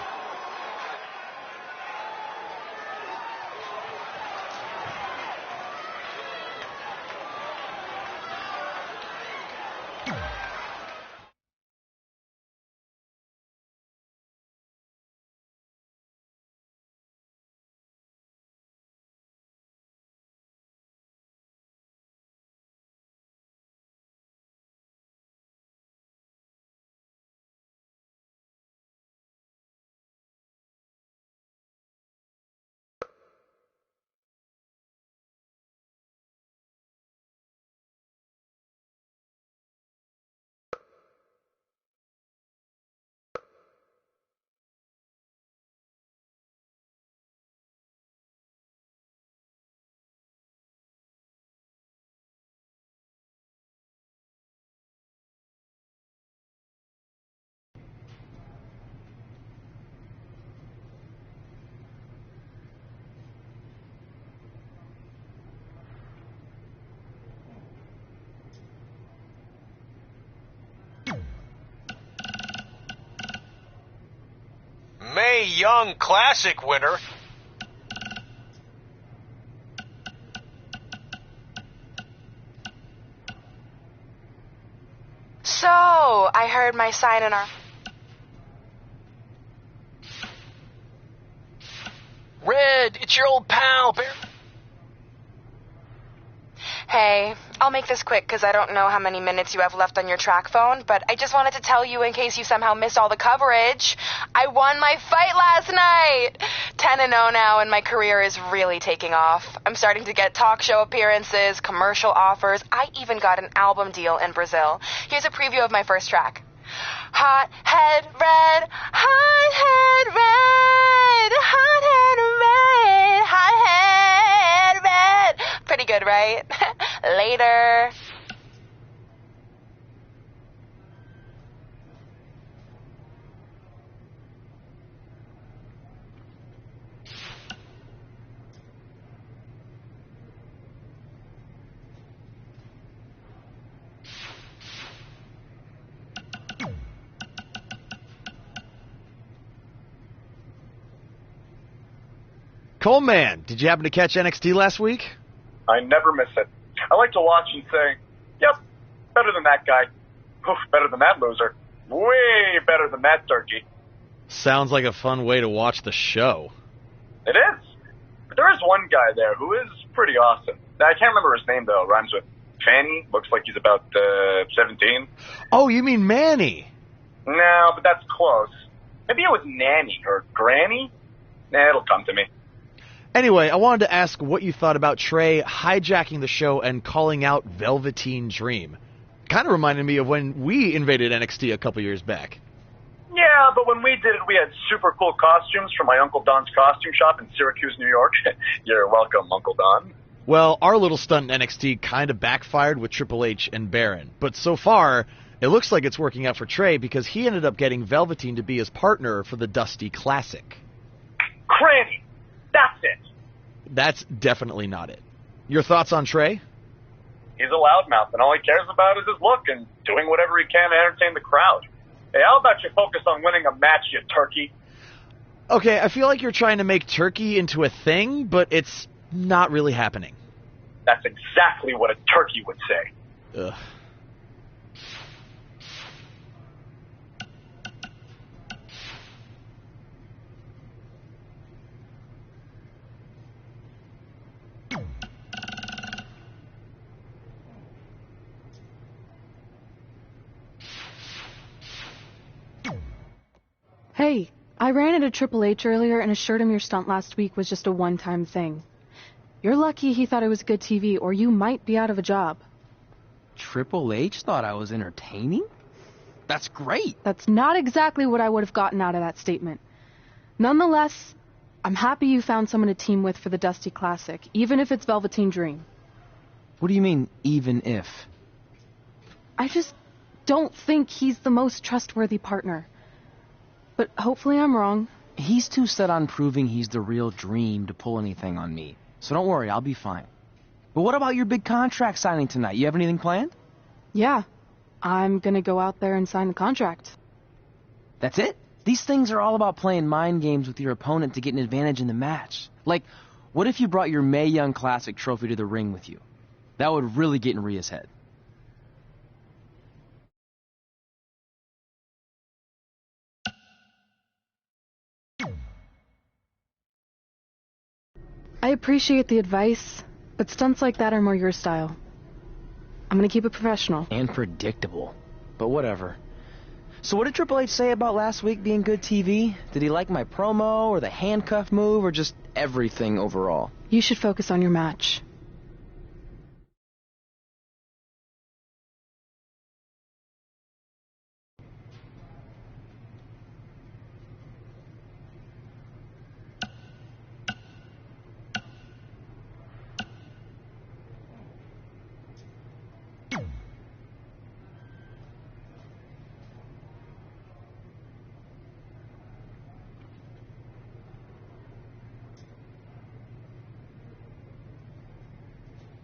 Mae Young Classic winner. So, I heard my sign in our... Red, it's your old pal, Bear. Hey, I'll make this quick because I don't know how many minutes you have left on your track phone, but I just wanted to tell you in case you somehow missed all the coverage. I won my fight last night! 10-0 now, and my career is really taking off. I'm starting to get talk show appearances, commercial offers. I even got an album deal in Brazil. Here's a preview of my first track. Hot head red, hot head red, hot head red, hot head red. Pretty good, right? Later. Coleman, did you happen to catch NXT last week? I never miss it. I like to watch and say, yep, better than that guy. Oof, better than that loser. Way better than that turkey. Sounds like a fun way to watch the show. It is. But there is one guy there who is pretty awesome. I can't remember his name, though. Rhymes with Fanny. Looks like he's about 17. Oh, you mean Manny? No, but that's close. Maybe it was Nanny or Granny. Nah, it'll come to me. Anyway, I wanted to ask what you thought about Trey hijacking the show and calling out Velveteen Dream. Kind of reminded me of when we invaded NXT a couple years back. Yeah, Yeah, but when we did it, we had super cool costumes from my Uncle Don's costume shop in Syracuse, New York. You're welcome, Uncle Don. Well, our little stunt in NXT kind of backfired with Triple H and Baron. But so far, it looks like it's working out for Trey because he ended up getting Velveteen to be his partner for the Dusty Classic. Cranny! That's it! That's definitely not it. Your thoughts on Trey? He's a loudmouth, and all he cares about is his look and doing whatever he can to entertain the crowd. Hey, how about you focus on winning a match, you turkey? Okay, I feel like you're trying to make turkey into a thing, but it's not really happening. That's exactly what a turkey would say. Ugh. Hey, I ran into Triple H earlier and assured him your stunt last week was just a one-time thing. You're lucky he thought it was good TV, or you might be out of a job. Triple H thought I was entertaining? That's great. That's not exactly what I would have gotten out of that statement. Nonetheless, I'm happy you found someone to team with for the Dusty Classic, even if it's Velveteen Dream. What do you mean, even if? I just don't think he's the most trustworthy partner. But hopefully I'm wrong. He's too set on proving he's the real Dream to pull anything on me. So don't worry, I'll be fine. But what about your big contract signing tonight? You have anything planned? Yeah, I'm gonna go out there and sign the contract. That's it? These things are all about playing mind games with your opponent to get an advantage in the match. Like, what if you brought your Mae Young Classic trophy to the ring with you? That would really get in Rhea's head. I appreciate the advice, but stunts like that are more your style. I'm gonna keep it professional. And predictable. But whatever. So what did Triple H say about last week being good TV? Did he like my promo, or the handcuff move, or just everything overall? You should focus on your match.